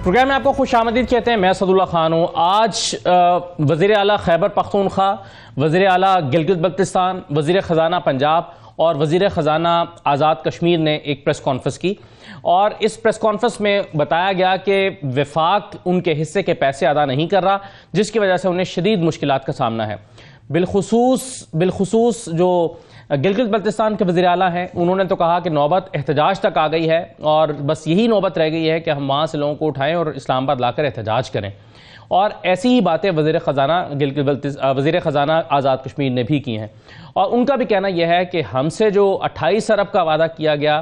Programme میں آپ کو خوش آمدید کہتے ہیں. میں اسداللہ خان ہوں. آج وزیر اعلیٰ خیبر پختونخوا، وزیر اعلیٰ گلگت بلتستان، وزیر خزانہ پنجاب اور وزیر خزانہ آزاد کشمیر نے ایک پریس کانفرنس کی، اور اس پریس کانفرنس میں بتایا گیا کہ وفاق ان کے حصے کے پیسے ادا نہیں کر رہا، جس کی وجہ سے انہیں شدید مشکلات کا سامنا ہے. بالخصوص جو گلگت بلتستان کے وزیر اعلیٰ ہیں، انہوں نے تو کہا کہ نوبت احتجاج تک آ گئی ہے، اور بس یہی نوبت رہ گئی ہے کہ ہم وہاں سے لوگوں کو اٹھائیں اور اسلام آباد لا کر احتجاج کریں. اور ایسی ہی باتیں وزیر خزانہ آزاد کشمیر نے بھی کی ہیں، اور ان کا بھی کہنا یہ ہے کہ ہم سے جو 28 ارب کا وعدہ کیا گیا،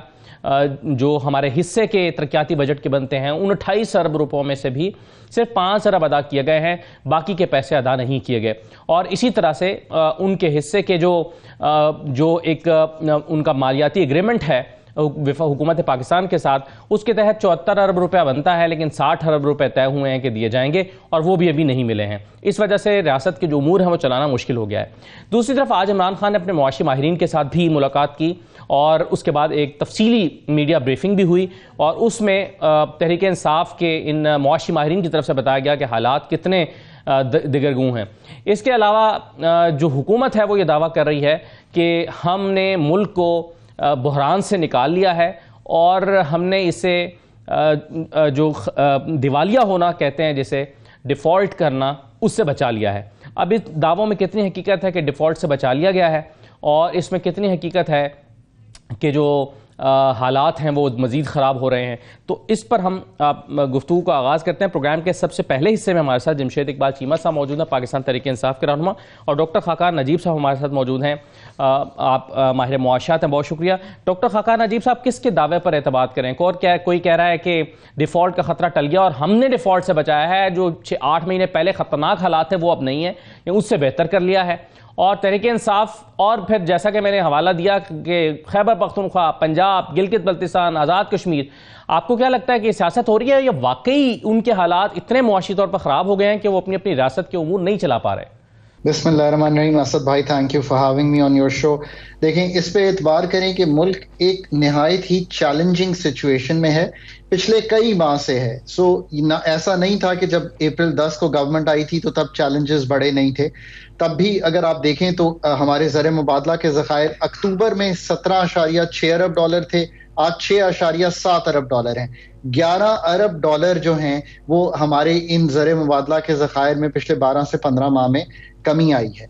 جو ہمارے حصے کے ترقیاتی بجٹ کے بنتے ہیں، ان 28 ارب روپوں میں سے بھی صرف 5 ارب ادا کیے گئے ہیں، باقی کے پیسے ادا نہیں کیے گئے. اور اسی طرح سے ان کے حصے کے جو ایک ان کا مالیاتی ایگریمنٹ ہے حکومت پاکستان کے ساتھ، اس کے تحت 74 ارب روپیہ بنتا ہے، لیکن 60 ارب روپے طے ہوئے ہیں کہ دیے جائیں گے، اور وہ بھی ابھی نہیں ملے ہیں. اس وجہ سے ریاست کے جو امور ہیں وہ چلانا مشکل ہو گیا ہے. دوسری طرف آج عمران خان نے اپنے معاشی ماہرین کے ساتھ بھی ملاقات کی، اور اس کے بعد ایک تفصیلی میڈیا بریفنگ بھی ہوئی، اور اس میں تحریک انصاف کے ان معاشی ماہرین کی طرف سے بتایا گیا کہ حالات کتنے دگرگوں ہیں. اس کے علاوہ جو حکومت ہے وہ یہ دعویٰ کر رہی ہے کہ ہم نے ملک کو بحران سے نکال لیا ہے، اور ہم نے اسے جو دیوالیہ ہونا کہتے ہیں، جسے ڈیفالٹ کرنا، اس سے بچا لیا ہے. اب اس دعووں میں کتنی حقیقت ہے کہ ڈیفالٹ سے بچا لیا گیا ہے، اور اس میں کتنی حقیقت ہے کہ جو حالات ہیں وہ مزید خراب ہو رہے ہیں. تو اس پر ہم گفتگو کا آغاز کرتے ہیں. پروگرام کے سب سے پہلے حصے میں ہمارے ساتھ جمشید اقبال چیمہ صاحب موجود ہیں، پاکستان تحریک انصاف کے رہنما، اور ڈاکٹر خاقان نجیب صاحب ہمارے ساتھ موجود ہیں. آپ ماہر معاشیات ہیں، بہت شکریہ. ڈاکٹر خاقان نجیب صاحب، کس کے دعوے پر اعتماد کریں؟ کوئی کہہ رہا ہے کہ ڈیفالٹ کا خطرہ ٹل گیا اور ہم نے ڈیفالٹ سے بچایا ہے، جو 8 مہینے پہلے خطرناک حالات تھے وہ اب نہیں ہیں، اس سے بہتر کر لیا ہے. اور تحریک انصاف، اور پھر جیسا کہ میں نے حوالہ دیا کہ خیبر پختونخوا، پنجاب، گلگت بلتستان، آزاد کشمیر، آپ کو کیا لگتا ہے کہ یہ سیاست ہو رہی ہے، یا واقعی ان کے حالات اتنے معاشی طور پر خراب ہو گئے ہیں کہ وہ اپنی ریاست کے امور نہیں چلا پا رہے؟ بسم اللہ الرحمن الرحیم. اسد بھائی، thank you for having me on your show. دیکھیں، اس پہ اعتبار کریں کہ ملک ایک نہایت ہی چیلنجنگ سچویشن میں ہے، پچھلے کئی ماہ سے ہے. ایسا نہیں تھا کہ جب اپریل 10 کو گورنمنٹ آئی تھی تو تب چیلنجز بڑے نہیں تھے. تب بھی اگر آپ دیکھیں تو ہمارے زر مبادلہ کے ذخائر اکتوبر میں 17.6 ارب ڈالر تھے، آج 6.7 ارب ڈالر ہیں. 11 ارب ڈالر جو ہیں وہ ہمارے ان زر مبادلہ کے ذخائر میں پچھلے 12 سے 15 ماہ میں کمی آئی ہے.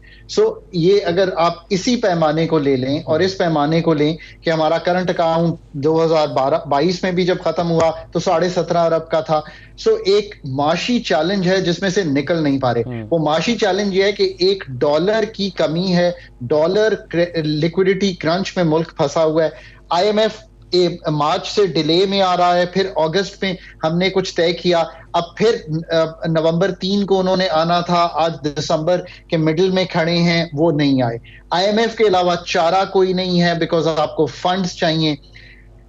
یہ اگر آپ اسی پیمانے کو لے لیں اور اس پیمانے کو لیں کہ ہمارا کرنٹ اکاؤنٹ 2022 میں بھی جب ختم ہوا تو 17.5 ارب کا تھا. ایک معاشی چیلنج ہے جس میں سے نکل نہیں پا رہے. وہ معاشی چیلنج یہ ہے کہ $1 کی کمی ہے، ڈالر لیکوڈیٹی کرنچ میں ملک پھنسا ہوا ہے. IMF مارچ سے ڈیلے میں آ رہا ہے، پھر اگست میں ہم نے کچھ طے کیا، اب پھر نومبر 3 کو انہوں نے آنا تھا، آج دسمبر کے مڈل میں کھڑے ہیں، وہ نہیں آئے. IMF کے علاوہ چارہ کوئی نہیں ہے، بیکاز آپ کو فنڈز چاہیے.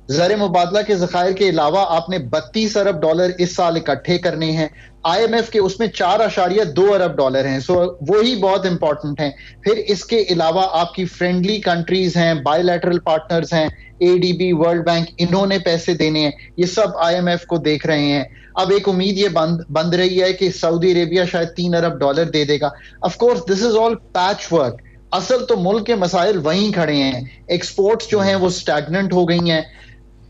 زر مبادلہ کے ذخائر کے علاوہ آپ نے 32 ارب ڈالر اس سال اکٹھے کرنے ہیں. IMF کے اس میں 4.2 ارب ڈالر ہیں، وہی بہت امپورٹنٹ ہیں. پھر اس کے علاوہ آپ کی فرینڈلی کنٹریز ہیں، بائی لیٹرل پارٹنرز ہیں، ADB، ورلڈ بینک، انہوں نے پیسے دینے ہیں. یہ سب IMF کو دیکھ رہے ہیں. اب ایک امید یہ بند رہی ہے کہ سعودی عربیہ شاید 3 ارب ڈالر دے دے گا. Of course this is all patch work. اصل تو ملک کے مسائل وہیں کھڑے ہیں. ایکسپورٹس جو ہیں وہ اسٹیگننٹ ہو گئی ہیں.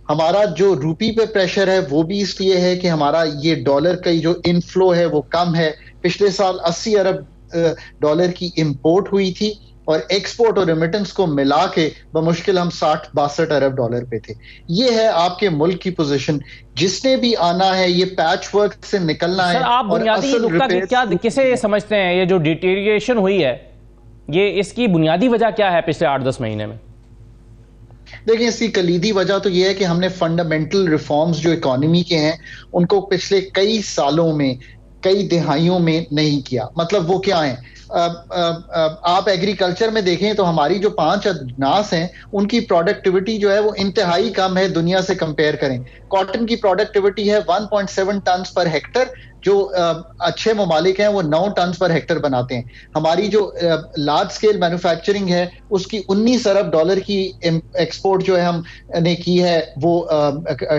ہمارا جو روپی پہ پریشر ہے وہ بھی اس لیے ہے کہ ہمارا یہ ڈالر کا جو انفلو ہے وہ کم ہے. پچھلے سال 80 ارب ڈالر کی امپورٹ ہوئی تھی، اور ایکسپورٹ اور ریمیٹنس کو ملا کے بمشکل ہم 60-62 ارب ڈالر پہ تھے. یہ ہے آپ کے ملک کی پوزیشن. جس نے بھی آنا ہے یہ پیچ ورک سے نکلنا ہے. آپ بنیادی نقطہ کیا کسے سمجھتے ہیں؟ یہ جو ڈیٹیریشن ہوئی ہے، یہ اس کی بنیادی وجہ کیا ہے پچھلے 8-10 مہینے میں؟ دیکھیں، اس کی کلیدی وجہ تو یہ ہے کہ ہم نے فنڈامنٹل ریفارمز جو اکانومی کے ہیں ان کو پچھلے کئی سالوں میں، کئی دہائیوں میں نہیں کیا. مطلب وہ کیا ہیں؟ آپ ایگریکلچر میں دیکھیں تو ہماری جو 5 اجناس ہیں ان کی پروڈکٹیوٹی جو ہے وہ انتہائی کم ہے دنیا سے کمپیئر کریں. کاٹن کی پروڈکٹیوٹی ہے 1.7 ٹنز پر ہیکٹر، جو اچھے ممالک ہیں وہ 9 ٹنز پر ہیکٹر بناتے ہیں. ہماری جو لارج اسکیل مینوفیکچرنگ ہے اس کی $19 ارب کی ایکسپورٹ جو ہے ہم نے کی ہے وہ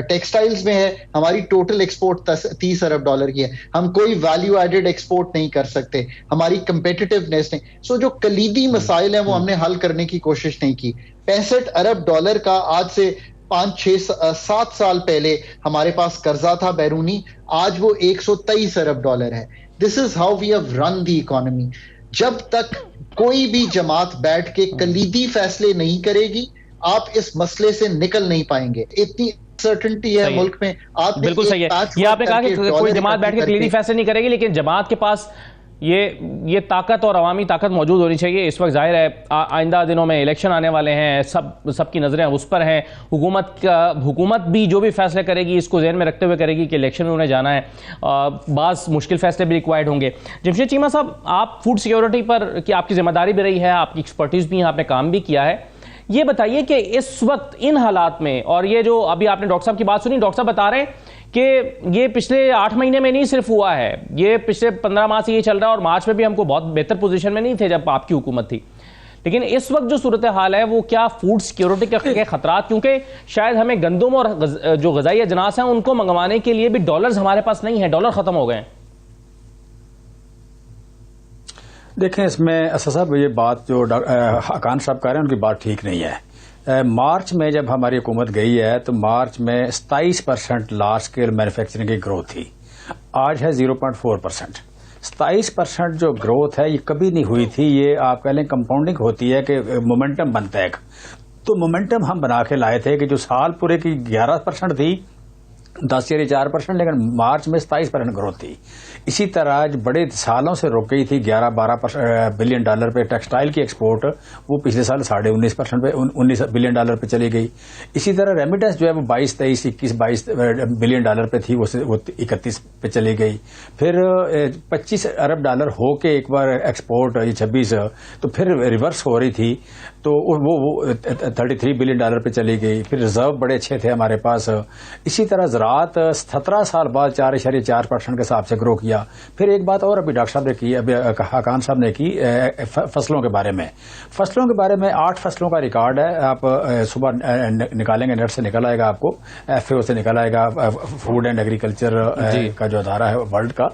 ٹیکسٹائلز میں ہے. ہماری ٹوٹل ایکسپورٹ $30 ارب کی ہے. ہم کوئی ویلیو ایڈڈ ایکسپورٹ نہیں کر سکتے, ہماری کمپیٹیٹیونیس نہیں. سو جو کلیدی مسائل ہیں وہ ہم نے حل کرنے کی کوشش نہیں کی. $65 ارب کا آج سے 5 6 7 سال پہلے ہمارے پاس قرضہ تھا بیرونی, آج وہ $123 ارب ہے. This is how we have run the economy. جب تک کوئی بھی جماعت بیٹھ کے کلیدی فیصلے نہیں کرے گی آپ اس مسئلے سے نکل نہیں پائیں گے. اتنی سرٹنٹی ہے ملک میں. آپ بالکل صحیح ہے. یہ آپ نے کہا کہ کوئی جماعت بیٹھ کے کلیدی فیصلے نہیں کرے گی, لیکن جماعت کے پاس یہ طاقت اور عوامی طاقت موجود ہونی چاہیے. اس وقت ظاہر ہے آئندہ دنوں میں الیکشن آنے والے ہیں, سب کی نظریں اس پر ہیں. حکومت بھی جو بھی فیصلے کرے گی اس کو ذہن میں رکھتے ہوئے کرے گی کہ الیکشن میں انہیں جانا ہے. بعض مشکل فیصلے بھی ریکوائرڈ ہوں گے. جمشید چیمہ صاحب, آپ فوڈ سیکیورٹی پر کی آپ کی ذمہ داری بھی رہی ہے, آپ کی ایکسپرٹیز بھی ہیں, آپ نے کام بھی کیا ہے. یہ بتائیے کہ اس وقت ان حالات میں, اور یہ جو ابھی آپ نے ڈاکٹر صاحب کی بات سنی, ڈاکٹر صاحب بتا رہے ہیں کہ یہ پچھلے 8 مہینے میں نہیں صرف ہوا ہے, یہ پچھلے 15 ماہ سے یہ چل رہا ہے, اور مارچ میں بھی ہم کو بہت بہتر پوزیشن میں نہیں تھے جب آپ کی حکومت تھی. لیکن اس وقت جو صورتحال ہے وہ کیا فوڈ سیکیورٹی کے خطرات, کیونکہ شاید ہمیں گندم اور جو غذائی اجناس ہیں ان کو منگوانے کے لیے بھی ڈالرز ہمارے پاس نہیں ہیں, ڈالر ختم ہو گئے ہیں. دیکھیں اس میں اسد صاحب یہ بات جو حقان صاحب کہہ رہے ہیں ان کی بات ٹھیک نہیں ہے. مارچ میں جب ہماری حکومت گئی ہے تو مارچ میں 27% لارج اسکیل مینوفیکچرنگ کی گروتھ تھی, آج ہے 0.4%. 27% جو گروتھ ہے یہ کبھی نہیں ہوئی تھی. یہ آپ کہہ لیں کمپاؤنڈنگ ہوتی ہے کہ مومنٹم بنتا ہے. تو مومنٹم ہم بنا کے لائے تھے کہ جو سال پورے کی 11% تھی 10.4%, لیکن مارچ میں 27% گروتھ تھی. اسی طرح بڑے سالوں سے رک گئی تھی $11-12 بلین پہ ٹیکسٹائل کی ایکسپورٹ, وہ پچھلے سال 19.5% پہ $19 بلین پہ چلی گئی. اسی طرح ریمیٹنس جو ہے وہ 22 بلین پہ تھی, وہ 31 پہ چلی گئی. پھر $25 ارب ہو کے ایک بار ایکسپورٹ یہ 26 تو پھر ریورس ہو رہی تھی, تو وہ 33 بلین پہ چلی گئی. پھر ریزرو بڑے اچھے تھے ہمارے پاس. اسی طرح زراعت 17 سال بعد 4.4% کے حساب سے گرو کیا. پھر ایک بات اور ابھی ڈاکٹر صاحب نے کی, ابھی حقان صاحب نے کی فصلوں کے بارے میں. فصلوں کے بارے میں 8 فصلوں کا ریکارڈ ہے. آپ صبح نکالیں گے, نیٹ سے نکل آئے گا, آپ کو FAO سے نکل آئے گا, فوڈ اینڈ ایگریکلچر کا جو ادارہ ہے ورلڈ کا,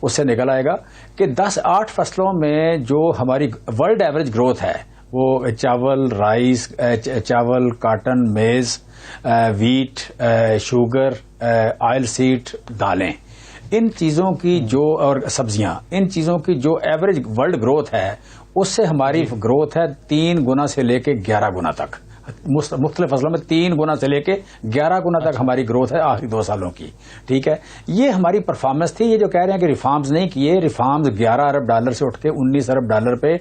اس سے نکل آئے گا کہ 8 فصلوں میں جو ہماری ورلڈ ایوریج گروتھ ہے وہ چاول, رائس, چاول, کاٹن, میز, ویٹ, شوگر, آئل سیڈ, دالیں, ان چیزوں کی جو اور سبزیاں, ان چیزوں کی جو ایوریج ورلڈ گروتھ ہے اس سے ہماری گروتھ ہے 3 گنا سے لے کے 11 گنا تک. مختلف فصلوں میں 3 گنا سے لے کے 11 گنا تک ہماری گروتھ ہے آخری 2 سالوں کی. ٹھیک ہے, یہ ہماری پرفارمنس تھی. یہ جو کہہ رہے ہیں کہ ریفارمز نہیں کیے, ریفارمز $11 ارب سے اٹھ کے $19 ارب پہ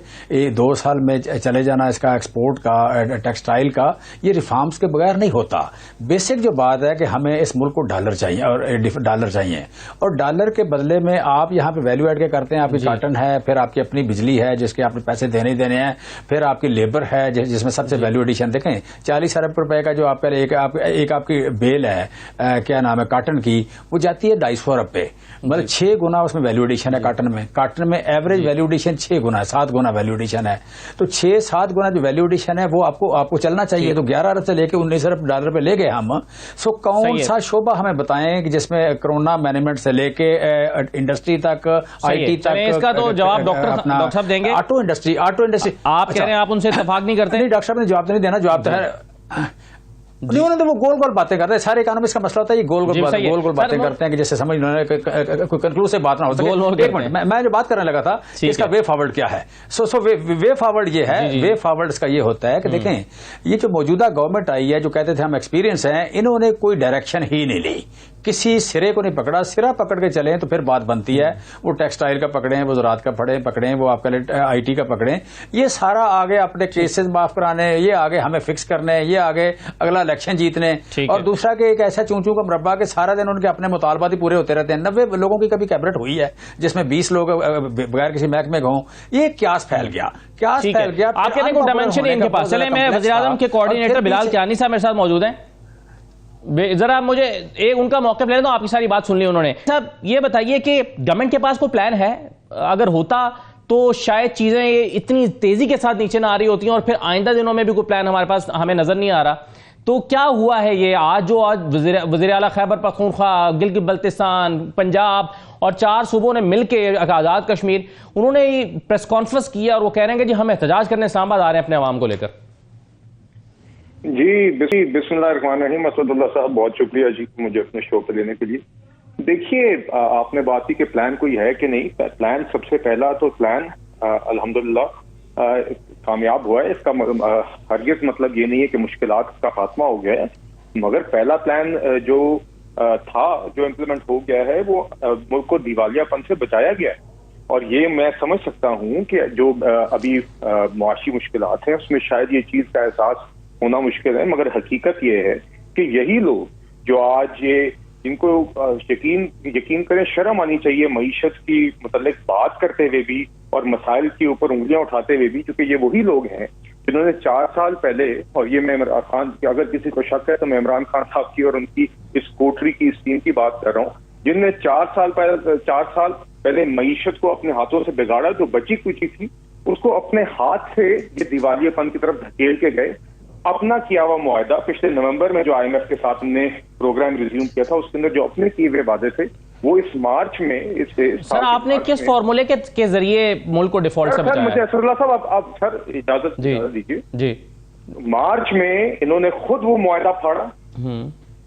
2 سال میں چلے جانا اس کا ایکسپورٹ کا, ٹیکسٹائل کا, یہ ریفارمز کے بغیر نہیں ہوتا. بیسک جو بات ہے کہ ہمیں اس ملک کو ڈالر چاہیے, اور ڈالر چاہیے, اور ڈالر کے بدلے میں آپ یہاں پہ ویلیو ایڈ کے کرتے ہیں. آپ کی کاٹن ہے, پھر آپ کی اپنی بجلی ہے جس کے آپ نے پیسے دینے ہی دینے ہیں, پھر آپ کی لیبر ہے جس میں سب سے ویلیو ایڈیشن. دیکھیں 40 ارب روپے کا جو آپ ایک آپ کی بیل ہے, کیا نام ہے, کاٹن کی, وہ جاتی ہے 250 ارب پہ. مطلب 6 گنا اس میں ویلیو ایڈیشن ہے. کاٹن میں ایوریج ویلیو ایڈیشن 6 گنا ہے, 7 گنا ویلیو ایڈیشن ہے. تو 6-7 گنا جو ویلیو ایڈیشن ہے وہ آپ کو چلنا چاہیے. تو 11 ارب سے لے کے $19 ارب پہ لے گئے ہم. سو کون سا شعبہ ہمیں بتائیں کہ جس میں کرونا مینجمنٹ سے لے کے انڈسٹری تک, IT تک, اس کا تو جواب ڈاکٹر صاحب دیں گے. آٹو انڈسٹری آپ کہہ رہے ہیں آپ ان سے اتفاق نہیں کرتے. نہیں ڈاکٹر صاحب نے جواب تو نہیں دینا, جواب تو ہے نہیں. انہوں نے وہ گول گول باتیں کرتے ہیں. سارے اکانومسٹ کا مسئلہ ہوتا ہے یہ گول گول باتیں کرتے ہیں کہ جیسے سمجھ انہوں نے کوئی کنکلوسیو بات نہ ہو سکے. ایک منٹ, میں جو بات کرنے لگا تھا اس کا وے فارورڈ کیا ہے. سو وے فارورڈ یہ ہے, وے فارورڈ اس کا یہ ہوتا ہے کہ دیکھیں یہ جو موجودہ گورنمنٹ آئی ہے جو کہتے تھے ہم ایکسپیرینس ہیں, انہوں نے کوئی ڈائریکشن ہی نہیں لی, کسی سرے کو نہیں پکڑا. سرا پکڑ کے چلیں تو پھر بات بنتی ہے. وہ ٹیکسٹائل کا پکڑیں, وہ زراعت کا پکڑیں, وہ آپ کا IT کا پکڑیں. یہ سارا آگے اپنے کیسز معاف کرانے, یہ آگے ہمیں فکس کرنے, یہ آگے اگلا الیکشن جیتنے, اور دوسرا کہ ایک ایسا چونچوں کا مربع کہ سارا دن ان کے اپنے مطالبات ہی پورے ہوتے رہتے ہیں. 90 لوگوں کی کبھی کیبنٹ ہوئی ہے جس میں 20 لوگ بغیر کسی محکمے کے ہوں. یہ کیاس پھیل گیا. آپ کے ڈائمینشن ان کے پاس. چلے میں وزیر اعظم کے کوآرڈینیٹر بلال کیانی صاحب میرے ساتھ موجود ہیں. ذرا مجھے ایک ان کا موقف لینے دو، آپ کی ساری بات سن لی انہوں نے. صاحب یہ بتائیے کہ گورنمنٹ کے پاس کوئی پلان ہے؟ اگر ہوتا تو شاید چیزیں اتنی تیزی کے ساتھ نیچے نہ آ رہی ہوتی ہیں، اور پھر آئندہ دنوں میں بھی کوئی پلان ہمارے پاس ہمیں نظر نہیں آ رہا. تو کیا ہوا ہے یہ آج وزیر اعلیٰ خیبر پختونخوا، گلگت بلتستان، پنجاب اور 4 صوبوں نے مل کے آزاد کشمیر، انہوں نے پریس کانفرنس کیا اور وہ کہہ رہے ہیں کہ جی ہم احتجاج کرنے اسلام آباد آ رہے ہیں اپنے عوام کو لے کر. جی بسم اللہ الرحمن الرحیم. اسد اللہ صاحب بہت شکریہ جی مجھے اپنے شو پہ لینے کے لیے. دیکھیے آپ نے بات کی کہ پلان کوئی ہے کہ نہیں. پلان سب سے پہلا تو پلان الحمدللہ کامیاب ہوا ہے. اس کا ہرگز مطلب یہ نہیں ہے کہ مشکلات کا خاتمہ ہو گیا ہے، مگر پہلا پلان جو تھا جو امپلیمنٹ ہو گیا ہے وہ ملک کو دیوالیہ پن سے بچایا گیا ہے. اور یہ میں سمجھ سکتا ہوں کہ جو ابھی معاشی مشکلات ہیں اس میں شاید یہ چیز کا احساس ہونا مشکل ہے، مگر حقیقت یہ ہے کہ یہی لوگ جو آج یہ جن کو یقین کریں شرم آنی چاہیے معیشت کی متعلق بات کرتے ہوئے بھی اور مسائل کے اوپر انگلیاں اٹھاتے ہوئے بھی، کیونکہ یہ وہی لوگ ہیں جنہوں نے 4 سال پہلے، اور یہ میں عمران خان کی اگر کسی کو شک ہے تو میں عمران خان صاحب کی اور ان کی اس کوٹری کی اسکیم کی بات کر رہا ہوں، جن نے 4 سال پہلے معیشت کو اپنے ہاتھوں سے بگاڑا. جو بچی کچی تھی اس کو اپنے ہاتھ سے یہ دیوالیہ پن کی طرف دھکیل کے گئے. اپنا کیا ہوا معاہدہ پچھلے نومبر میں جو IMF کے ساتھ ہم نے پروگرام ریزیوم کیا تھا، اس کے اندر جو اپنے کیے ہوئے وعدے تھے وہ اس مارچ میں سر آپ نے کس فارمولے کے ذریعے ملک کو ڈیفالٹ سے بچایا؟ مجھے اسد اللہ صاحب آپ سر اجازت دیجیے. جی مارچ میں انہوں نے خود وہ معاہدہ پھاڑا،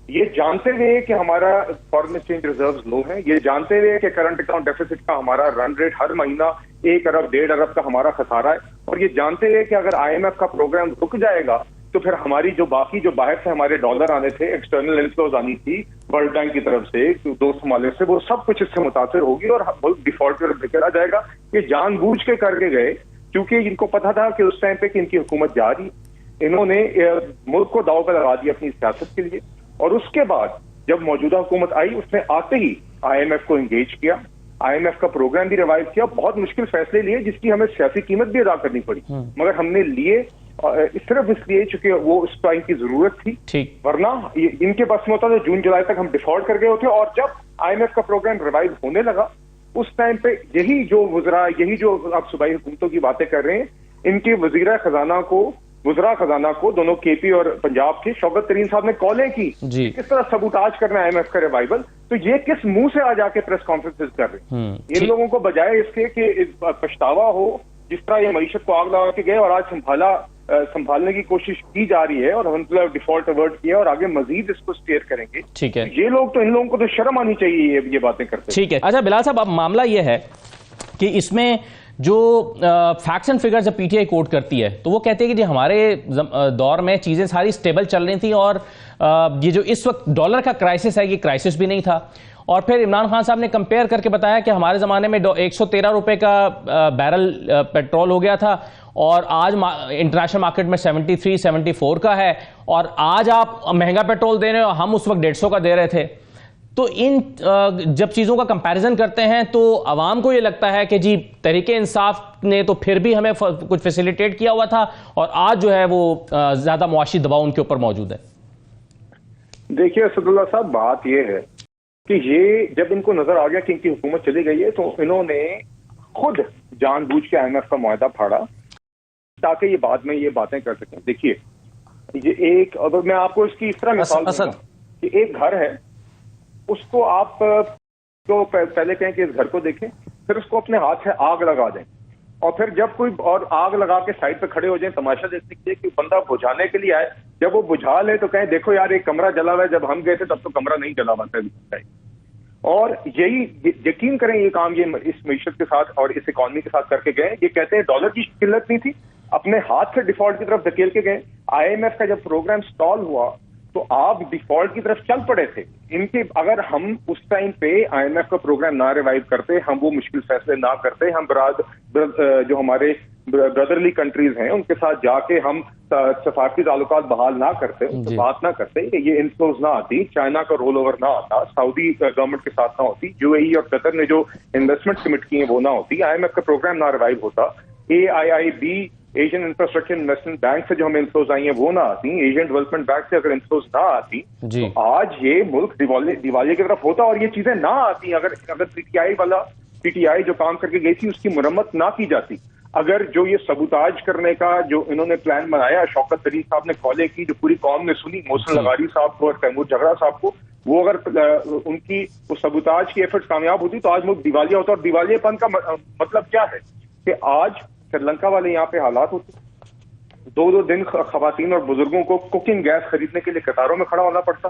یہ جانتے ہوئے کہ ہمارا فارن ایکسچینج ریزروز لو ہیں، یہ جانتے ہوئے کہ کرنٹ اکاؤنٹ ڈیفیسٹ کا ہمارا رن ریٹ ہر مہینہ 1 ارب 1.5 ارب کا ہمارا خسارہ ہے، اور یہ جانتے ہوئے کہ اگر IMF کا پروگرام رک جائے گا تو پھر ہماری جو باقی جو باہر سے ہمارے ڈالر آنے تھے، ایکسٹرنل انفلوز آنی تھی ورلڈ بینک کی طرف سے 2 ممالک سے، وہ سب کچھ اس سے متاثر ہوگی اور ملک ڈیفالٹ کی طرف دھکیلا جائے گا. یہ جان بوجھ کے کر کے گئے کیونکہ ان کو پتا تھا کہ اس ٹائم پہ کہ ان کی حکومت جا رہی. انہوں نے ملک کو داؤ پہ لگا دیا اپنی سیاست کے لیے، اور اس کے بعد جب موجودہ حکومت آئی اس نے آتے ہی IMF کو انگیج کیا، IMF کا پروگرام بھی ریوائو کیا، بہت مشکل فیصلے لیے جس کی ہمیں سیاسی قیمت بھی ادا کرنی پڑی، مگر ہم نے لیے صرف اس لیے چونکہ وہ اس ٹائم کی ضرورت تھی، ورنہ ان کے بس میں ہوتا تو جون جولائی تک ہم ڈیفالٹ کر گئے ہوتے. اور جب IMF کا پروگرام ریوائو ہونے لگا اس ٹائم پہ یہی جو وزراء، یہی جو آپ صوبائی حکومتوں کی باتیں کر رہے ہیں، ان کے وزراء خزانہ کو دونوں KP اور پنجاب کے شوکت ترین صاحب نے کالیں کی کس طرح سبوٹاج کرنا ہے IMF کا ریوائول. تو یہ کس منہ سے آ جا کے پریس کانفرنسز کر رہے ہیں ان لوگوں کو، بجائے اس کے کہ پچھتاوا ہو جس طرح یہ معیشت کو آگ لگا کے گئے اور آج سنبھالنے کی کوشش کی جا رہی ہے اور الحمدللہ ڈیفالٹ اوارڈ کیا اور آگے مزید اس کو اسٹیئر کریں گے. ٹھیک ہے، یہ لوگ تو ان لوگوں کو تو شرم آنی چاہیے یہ باتیں کرتے. ٹھیک ہے. اچھا بلال صاحب، اب معاملہ یہ ہے کہ اس میں جو فیکٹس اینڈ فگرز جب PTI کوٹ کرتی ہے تو وہ کہتے ہیں کہ جی ہمارے دور میں چیزیں ساری سٹیبل چل رہی تھیں اور یہ جو اس وقت ڈالر کا کرائسس ہے یہ کرائسس بھی نہیں تھا. اور پھر عمران خان صاحب نے کمپیئر کر کے بتایا کہ ہمارے زمانے میں 113 روپے کا بیرل پیٹرول ہو گیا تھا اور آج انٹرنیشنل مارکیٹ میں 73 74 کا ہے، اور آج آپ مہنگا پیٹرول دے رہے ہیں اور ہم اس وقت 150 کا دے رہے تھے. تو ان جب چیزوں کا کمپیریزن کرتے ہیں تو عوام کو یہ لگتا ہے کہ جی تحریک انصاف نے تو پھر بھی ہمیں کچھ فیسیلیٹیٹ کیا ہوا تھا اور آج جو ہے وہ زیادہ معاشی دباؤ ان کے اوپر موجود ہے. دیکھیے اسد اللہ صاحب، بات یہ ہے کہ یہ جب ان کو نظر آ گیا کہ ان کی حکومت چلی گئی ہے تو انہوں نے خود جان بوجھ کے IMF کا معاہدہ پھاڑا تاکہ یہ بعد میں یہ باتیں کر سکیں. دیکھیے یہ ایک، اگر میں آپ کو اس کی اس طرح مثال دوں گا کہ ایک گھر ہے، اس کو آپ تو پہلے کہیں کہ اس گھر کو دیکھیں، پھر اس کو اپنے ہاتھ سے آگ لگا دیں، اور پھر جب کوئی اور آگ لگا کے سائڈ پہ کھڑے ہو جائیں تماشا دیکھنے کے لیے کہ بندہ بجھانے کے لیے آئے، جب وہ بجھا لے تو کہیں دیکھو یار ایک کمرہ جلا ہوا ہے، جب ہم گئے تھے تب تو کمرہ نہیں جلا ہوا تھا. اور یہی یقین کریں یہ کام یہ اس معیشت کے ساتھ اور اس اکانومی کے ساتھ کر کے گئے. یہ کہتے ہیں ڈالر کی قلت نہیں تھی، اپنے ہاتھ سے ڈیفالٹ کی طرف دھکیل کے گئے. IMF کا جب پروگرام سٹال ہوا تو آپ ڈیفالٹ کی طرف چل پڑے تھے. ان کے اگر ہم اس ٹائم پہ IMF کا پروگرام نہ ریوائو کرتے، ہم وہ مشکل فیصلے نہ کرتے، ہم جو ہمارے بردرلی کنٹریز ہیں ان کے ساتھ جا کے ہم سفارتی تعلقات بحال نہ کرتے، ان سے بات نہ کرتے، یہ انفلوز نہ آتی، چائنا کا رول اوور نہ آتا، سعودی گورنمنٹ کے ساتھ نہ ہوتی، UAE اور قطر نے جو انویسٹمنٹ کمٹ کی ہیں وہ نہ ہوتی، IMF کا پروگرام نہ ریوائو ہوتا، AIIB Asian infrastructure investment bank سے جو ہمیں انفلوز آئی ہیں وہ نہ آتی، ایشین ڈیولپمنٹ بینک سے اگر انفلوز نہ آتی تو آج یہ ملک دیوالیے کی طرف ہوتا، اور یہ چیزیں نہ آتی اگر پی ٹی آئی جو کام کر کے گئی تھی اس کی مرمت نہ کی جاتی، اگر جو یہ سبوتاج کرنے کا جو انہوں نے پلان بنایا شوکت طرین صاحب نے کالے کی، جو پوری قوم نے سنی، محسن لغاری صاحب کو اور تیمور جھگڑا صاحب کو، وہ اگر ان کی وہ سبوتاج کی ایفرٹس کامیاب ہوتی تو آج ملک دیوالیہ ہوتا. اور دیوالیہ پن کا مطلب کیا ہے کہ آج سری لنکا والے یہاں پہ حالات ہوتے، 2 دن خواتین اور بزرگوں کو کوکنگ گیس خریدنے کے لیے قطاروں میں کھڑا ہونا پڑتا،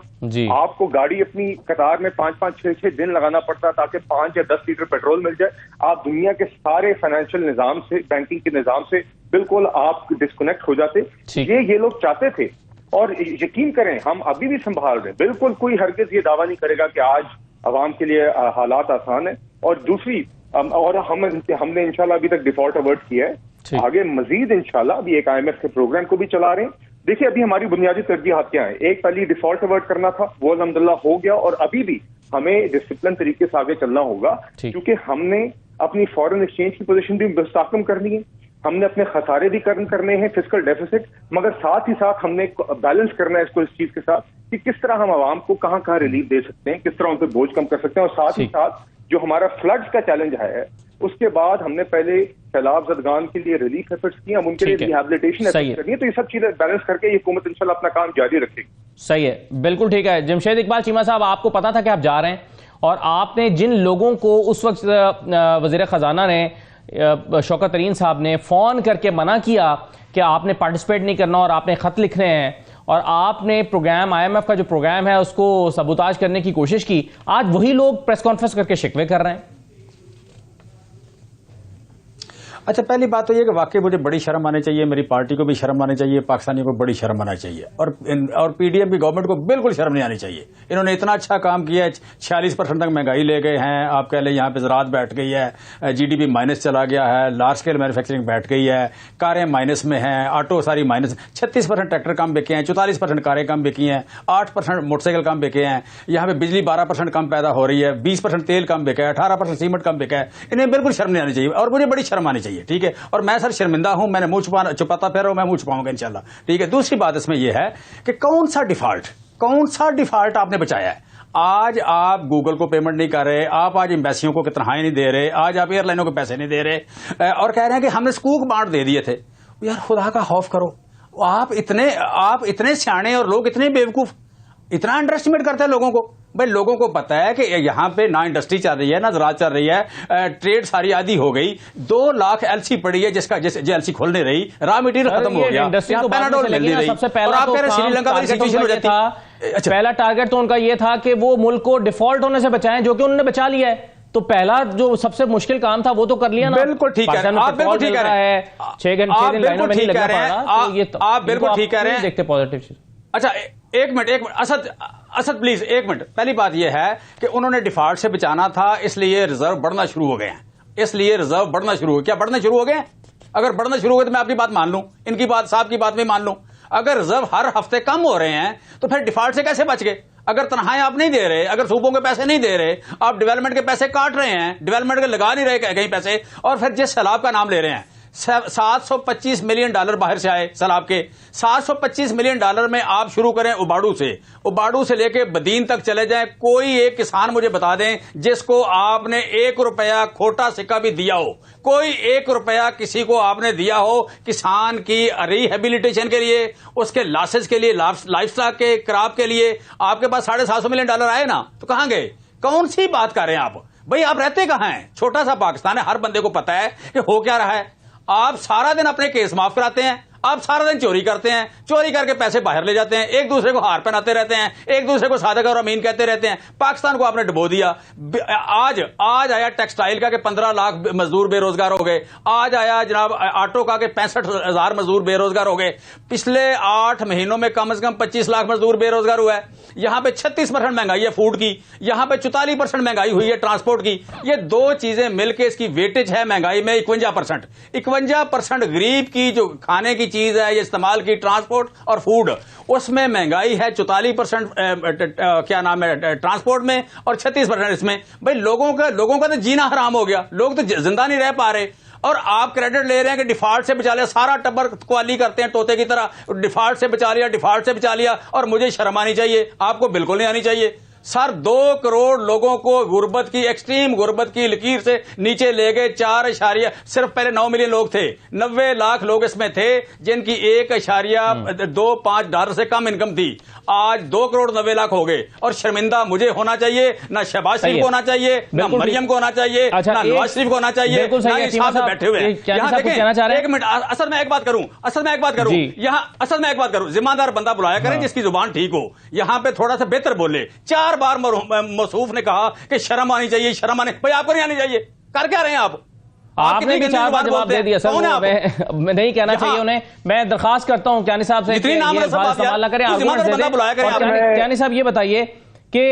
آپ کو گاڑی اپنی قطار میں 5-5 6-6 دن لگانا پڑتا تاکہ 5 یا 10 لیٹر پیٹرول مل جائے. آپ دنیا کے سارے فائنینشیل نظام سے، بینکنگ کے نظام سے بالکل آپ ڈسکنیکٹ ہو جاتے. یہ لوگ چاہتے تھے، اور یقین کریں ہم ابھی بھی سنبھال رہے ہیں. بالکل کوئی ہرگز یہ دعویٰ نہیں کرے گا کہ آج عوام کے لیے حالات آسان ہیں. اور دوسری، اور ہم نے انشاءاللہ ابھی تک ڈیفالٹ اوارڈ کیا ہے، آگے مزید انشاءاللہ ابھی ایک IMF کے پروگرام کو بھی چلا رہے ہیں. دیکھیں ابھی ہماری بنیادی ترجیحات کیا ہیں. ایک پہلی ڈیفالٹ اوارڈ کرنا تھا، وہ الحمدللہ ہو گیا، اور ابھی بھی ہمیں ڈسپلن طریقے سے آگے چلنا ہوگا کیونکہ ہم نے اپنی فورن ایکسچینج کی پوزیشن بھی مستحکم کرنی ہے، ہم نے اپنے خسارے بھی کرنے ہیں، فسکل ڈیفیسٹ، مگر ساتھ ہی ساتھ ہم نے بیلنس کرنا ہے اس کو اس چیز کے ساتھ کہ کس طرح ہم عوام کو کہاں ریلیف دے سکتے ہیں، کس طرح ان پہ بوجھ کم کر سکتے ہیں. اور ساتھ ہی ساتھ جو ہمارا فلڈز کا چیلنج ہے اس کے بعد ہم نے پہلے سیلاب زدگان کے لیے ریلیف ایفرٹس کیے، ہم ان کے لیے ریہیبلیٹیشن ایفرٹس کرنی ہے. تو یہ سب چیزیں بیلنس کر کے یہ حکومت انشاءاللہ اپنا کام جاری رکھے گی. صحیح ہے، بالکل ٹھیک ہے. جمشید اقبال چیمہ صاحب، آپ کو پتا تھا کہ آپ جا رہے ہیں، اور آپ نے جن لوگوں کو اس وقت وزیر خزانہ نے، شوکت طرین صاحب نے فون کر کے منع کیا کہ آپ نے پارٹیسپیٹ نہیں کرنا اور آپ نے خط لکھنے ہیں، اور آپ نے پروگرام IMF کا جو پروگرام ہے اس کو سبوتاج کرنے کی کوشش کی، آج وہی لوگ پریس کانفرنس کر کے شکوے کر رہے ہیں. اچھا، پہلی بات تو یہ کہ واقعی مجھے بڑی شرم آنی چاہیے، میری پارٹی کو بھی شرم آنی چاہیے، پاکستانیوں کو بڑی شرم آنا چاہیے، اور PDM کی گورنمنٹ کو بالکل شرم نہیں آنی چاہیے. انہوں نے اتنا اچھا کام کیا ہے، 46% تک مہنگائی لے گئے ہیں. آپ کہہ لیں یہاں پہ زراعت بیٹھ گئی ہے، GDP مائنس چلا گیا ہے، لارج اسکیل مینوفیکچرنگ بیٹھ گئی ہے، کاریں مائنس میں ہیں، آٹو ساری مائنس، 36% ٹریکٹر کم بکے ہیں، 44% کاریں کم بکی ہیں، 8% موٹر سائیکل کم بکے ہیں. یہاں پہ بجلی 12% کم پیدا ہو رہی ہے، 20% تیل کم بکا ہے، 18% سیمنٹ کم بکا ہے. انہیں بالکل شرم نہیں آنی چاہیے، اور مجھے بڑی شرم آنی چاہیے. ٹھیک ہے، اور میں سر شرمندہ ہوں، میں نے منہ چھپاتا پھر رہا ہوں، میں منہ چھپاؤں گا انشاءاللہ. ٹھیک ہے. دوسری بات اس میں یہ ہے کہ کون سا ڈیفالٹ آپ نے بچایا ہے. آج آپ گوگل کو پیمنٹ نہیں کر رہے، آپ آج ایمبیسیوں کو تنخواہیں نہیں دے رہے، آج آپ ایئر لائنوں کو پیسے نہیں دے رہے، اور کہہ رہے ہیں کہ ہم نے سکوک بانٹ دے دیے تھے. یار خدا کا خوف کرو. آپ اتنے سیانے اور لوگ اتنے بیوقوف، اتنا انڈر ایسٹیمیٹ کرتے ہیں لوگوں کو. بھائی لوگوں کو پتا ہے کہ یہاں پہ نہ انڈسٹری چل رہی ہے، نہ زراعت چل رہی ہے، ٹریڈ ساری آدھی ہو گئی، 2 لاکھ LC پڑی ہے جس LC کھول نہیں رہی، را مٹیریل ختم ہو گیا، پیناڈول مل نہیں رہی، اور آپ کہہ رہے سری لنکا والی سچویشن ہو جاتی ہے. پہلا ٹارگٹ تو ان کا یہ تھا کہ وہ ملک کو ڈیفالٹ ہونے سے بچائیں، جو کہ انہوں نے بچا لیا ہے. تو پہلا جو سب سے مشکل کام تھا وہ تو کر لیا نا. بالکل ٹھیک ہے، آپ بالکل ٹھیک کہہ رہے ہیں، 6 دن لائنوں میں نہیں لگنا پڑ رہا. آپ بالکل ٹھیک کہہ رہے ہیں. دیکھتے پازیٹیو. اچھا ایک منٹ اسد پلیز ایک منٹ. پہلی بات یہ ہے کہ انہوں نے ڈیفالٹ سے بچانا تھا، اس لیے ریزرو بڑھنا شروع ہو گئے ہیں. کیا بڑھنا شروع ہو گئے ہیں؟ اگر بڑھنا شروع ہو گئے تو میں آپ کی بات مان لوں، ان کی بات صاحب کی بات میں مان لوں. اگر ریزرو ہر ہفتے کم ہو رہے ہیں تو پھر ڈیفالٹ سے کیسے بچ گئے؟ اگر تنخواہیں آپ نہیں دے رہے، اگر صوبوں کے پیسے نہیں دے رہے، آپ ڈیولپمنٹ کے پیسے کاٹ رہے ہیں، ڈیولپمنٹ کے لگا نہیں رہے کہیں پیسے، اور پھر جس سیلاب کا نام لے رہے ہیں، $725 ملین باہر سے آئے سیلاب کے. $725 ملین میں آپ شروع کریں اباڑو سے لے کے بدین تک چلے جائیں. کوئی ایک کسان مجھے بتا دیں جس کو آپ نے $1 کھوٹا سکہ بھی دیا ہو، کوئی $1 کسی کو آپ نے دیا ہو کسان کی ریہیبلیٹیشن کے لیے، اس کے لاسز کے لیے، لائف اسٹاک کے کراپ کے لیے. آپ کے پاس $750 ملین آئے نا، تو کہاں گئے؟ کون سی بات کر رہے ہیں آپ؟ بھائی آپ رہتے کہاں ہیں؟ چھوٹا سا پاکستان ہے، ہر بندے کو پتا ہے کہ ہو کیا رہا ہے. آپ سارا دن اپنے کیس معاف کراتے ہیں، آپ سارا دن چوری کرتے ہیں، چوری کر کے پیسے باہر لے جاتے ہیں، ایک دوسرے کو ہار پہناتے رہتے ہیں، ایک دوسرے کو صادق اور امین کہتے رہتے ہیں. پاکستان کو آپ نے ڈبو دیا. آج آیا ٹیکسٹائل کا کہ 15 لاکھ مزدور بے روزگار ہو گئے. آج آیا جناب آٹو کا کہ 65,000 مزدور بے روزگار ہو گئے. پچھلے 8 مہینوں میں کم از کم 25 لاکھ مزدور بے روزگار ہوا ہے. یہاں پہ 36% مہنگائی ہے فوڈ کی، یہاں پہ 44% مہنگائی ہوئی ہے ٹرانسپورٹ کی. یہ 2 چیزیں مل کے اس کی ویٹیج ہے مہنگائی میں 51%. 51% غریب کی جو کھانے کی چیز ہے یہ استعمال کی، ٹرانسپورٹ اور فوڈ، اس میں مہنگائی ہے 44% کیا نام ہے ٹرانسپورٹ میں، اور 36% اس میں. بھائی لوگوں کا تو جینا حرام ہو گیا، لوگ تو زندہ نہیں رہ پا رہے. اور آپ کریڈٹ لے رہے ہیں کہ ڈیفالٹ سے بچا لیا, سارا ٹبر قوالی کرتے ہیں طوطے کی طرح, ڈیفالٹ سے بچا لیا, ڈیفالٹ سے بچا لیا, اور مجھے شرم آنی چاہیے, آپ کو بالکل نہیں آنی چاہیے. سر 2 کروڑ لوگوں کو غربت کی, ایکسٹریم غربت کی لکیر سے نیچے لے گئے. 4 صرف پہلے 9 ملین لوگ تھے, 90 لاکھ لوگ اس میں تھے جن کی 1.25 ڈالر سے کم انکم تھی. آج 2 کروڑ 90 لاکھ ہو گئے, اور شرمندہ مجھے ہونا چاہیے, نہ شہباز شریف کو ہونا چاہیے, نہ مریم کو ہونا چاہیے, نہ نواز شریف کو ہونا چاہیے, نہ اس صاحب سے بیٹھے ہوئے ہیں. یہاں دیکھیں, ایک منٹ, اصل میں ایک بات کروں, یہاں اصل میں ایک بات کروں, ذمہ دار بندہ بلایا کریں جس کی زبان ٹھیک ہو, یہاں پہ تھوڑا سا بہتر بولے. 4 بار موصوف نے کہا کہ شرم آنی چاہیے, شرم آنے, بھائی آپ کو نہیں آنی چاہیے, کر کیا رہے ہیں آپ نے بھی 4 بار جواب دے دیا. سر میں نہیں کہنا چاہیے انہیں, میں درخواست کرتا ہوں کیانی صاحب سے سوال کریں. کیانی صاحب یہ بتائیے کہ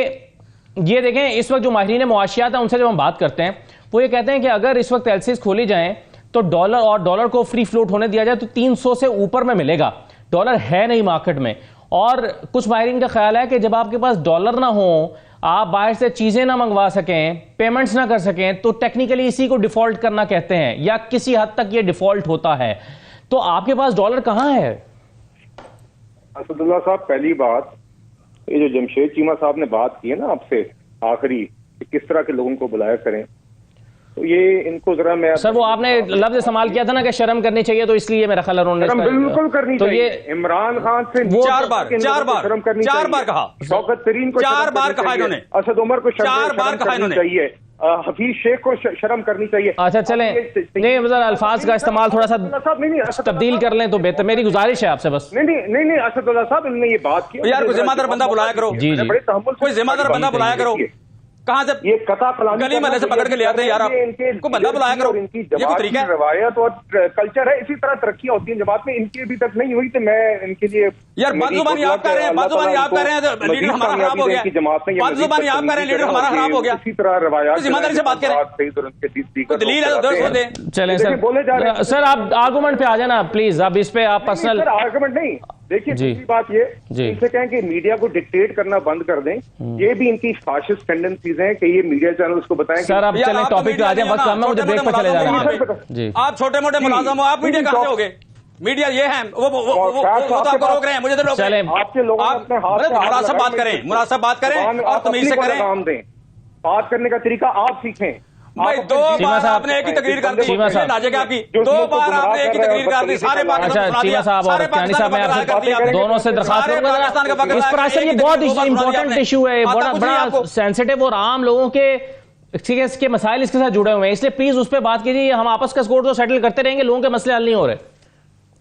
یہ دیکھیں اس وقت جو ماہرین معاشیات ہیں ان سے جب ہم بات کرتے ہیں وہ یہ کہتے ہیں کہ اگر اس وقت ایلسیز کھولی جائیں تو ڈالر کو فری فلوٹ ہونے دیا جائے تو 300 سے اوپر میں ملے گا. ڈالر ہے نہیں مارکیٹ میں, اور کچھ ماہرین کا خیال ہے کہ جب آپ کے پاس ڈالر نہ ہوں, آپ باہر سے چیزیں نہ منگوا سکیں, پیمنٹس نہ کر سکیں, تو ٹیکنیکلی اسی کو ڈیفالٹ کرنا کہتے ہیں, یا کسی حد تک یہ ڈیفالٹ ہوتا ہے. تو آپ کے پاس ڈالر کہاں ہے؟ اسد اللہ صاحب, پہلی بات یہ جو جمشید چیمہ صاحب نے بات کی ہے نا آپ سے آخری, کہ کس طرح کے لوگوں کو بلایا کریں, تو یہ ان کو ذرا میں سر وہ آپ نے لفظ استعمال کیا تھا نا کہ شرم کرنی چاہیے, تو اس لیے میرا خیال انہوں نے بالکل کرنی چاہیے. عمران خان سے 4 بار کہا, شوکت ترین کو 4 بار کہا انہوں نے, اسد عمر کو 4 بار کہا انہوں نے چاہیے, حفیظ شیخ کو شرم کرنی چاہیے. اچھا چلیں, نہیں الفاظ کا استعمال تھوڑا سا تبدیل کر لیں تو بہتر, میری گزارش ہے آپ سے بس. نہیں اسد اللہ صاحب انہوں نے یہ بات کی, یار کوئی ذمہ دار بندہ بلایا کرو, جی کوئی ذمہ دار بندہ بلایا کرو. کہاں سے یہ قطع پلانی گلی محلے سے پکڑ کے لے آتے ہیں یار, آپ کو بندہ بلایا کرو. ان کی جماعت کی روایت اور کلچر ہے, اسی طرح ترقیاں ہوتی ہیں جماعت میں, ان کی ابھی تک نہیں ہوئی, تو میں ان کے لیے یار بد زبانی آپ کہہ رہے ہیں, بد زبانی آپ کہہ رہے ہیں, لیڈر ہمارا خراب ہو گیا. بد زبانی آپ کہہ رہے ہیں, لیڈر ہمارا خراب ہو گیا. اسی طرح روایات ذمہ داری سے بات کریں, دلیل ہے تو دے. چلیں سر آپ آرگومنٹ پہ آ جانا پلیز, اب اس پہ آپ پرسنل آرگومنٹ نہیں. دیکھیے دوسری بات یہ, ان سے کہیں کہ میڈیا کو ڈکٹیٹ کرنا بند کر دیں, یہ بھی ان کی فاشسٹ ٹینڈنسیز ہیں کہ یہ میڈیا چینلز کو بتائیں. سر اب چلیں ٹاپک پہ آ جائیں, وقت کم ہے, مجھے بریک پہ چلے جانا ہے. آپ چھوٹے موٹے ملازم ہو, آپ میڈیا کہاں سے ہوگے؟ میڈیا یہ ہے, وہ تو آپ کو روک رہے ہیں, مجھے تو روک رہے ہیں. آپ کے لوگ مناسب بات کریں, مناسب بات کریں اور تمیز سے کریں. بات کرنے کا طریقہ آپ سیکھیں. بھائی 2 بار آپ نے ایک ہی تقریر کر دی, آپ کی 2 بار آپ نے ایک ہی تقریر کر دی, سارے چیمہ صاحب اور کیانی صاحب, میں آپ سے دونوں سے درخواست کروں گا, اس پر اصل یہ بہت امپورٹنٹ ایشو ہے, بڑا سینسٹیو, اور عام لوگوں کے مسائل اس کے ساتھ جڑے ہوئے ہیں, اس لیے پلیز اس پہ بات کیجیے. ہم آپس کا اسکور تو سیٹل کرتے رہیں گے, لوگوں کے مسئلے حل نہیں ہو رہے.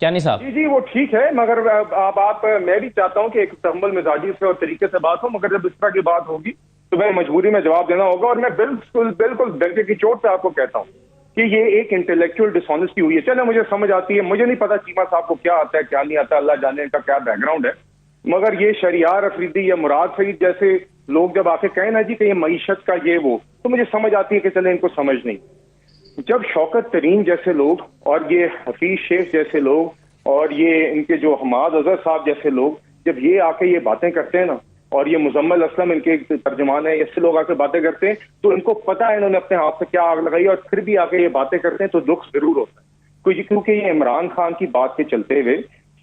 کیانی صاحب جی وہ ٹھیک ہے, مگر آپ میں بھی چاہتا ہوں کہ ایک تحمل مزاجی سے اور طریقے سے بات ہو, مگر جب اس طرح کی بات ہوگی تو میں مجبوری میں جواب دینا ہوگا. اور میں بالکل ڈنکے کی چوٹ پہ آپ کو کہتا ہوں کہ یہ ایک انٹلیکچوئل ڈس آنیسٹی ہوئی ہے. چلے مجھے سمجھ آتی ہے, مجھے نہیں پتا چیمہ صاحب کو کیا آتا ہے کیا نہیں آتا, اللہ جانے کا کیا بیک گراؤنڈ ہے, مگر یہ شہریار افریدی یا مراد سعید جیسے لوگ جب آ کے کہیں نا جی کہ یہ معیشت کا یہ وہ, تو مجھے سمجھ آتی ہے کہ چلے ان کو سمجھ نہیں. جب شوکت ترین جیسے لوگ اور یہ حفیظ شیخ جیسے لوگ اور یہ ان کے جو حماد اظہر صاحب جیسے لوگ جب یہ آ کے یہ باتیں کرتے ہیں نا, اور یہ مزمل اسلم ان کے ترجمان ہیں, ایسے لوگ آ کے باتیں کرتے ہیں, تو ان کو پتا ہے انہوں نے اپنے ہاتھ سے کیا آگ لگائی, اور پھر بھی آ کے یہ باتیں کرتے ہیں تو دکھ ضرور ہوتا ہے. کیونکہ یہ عمران خان کی بات کے چلتے ہوئے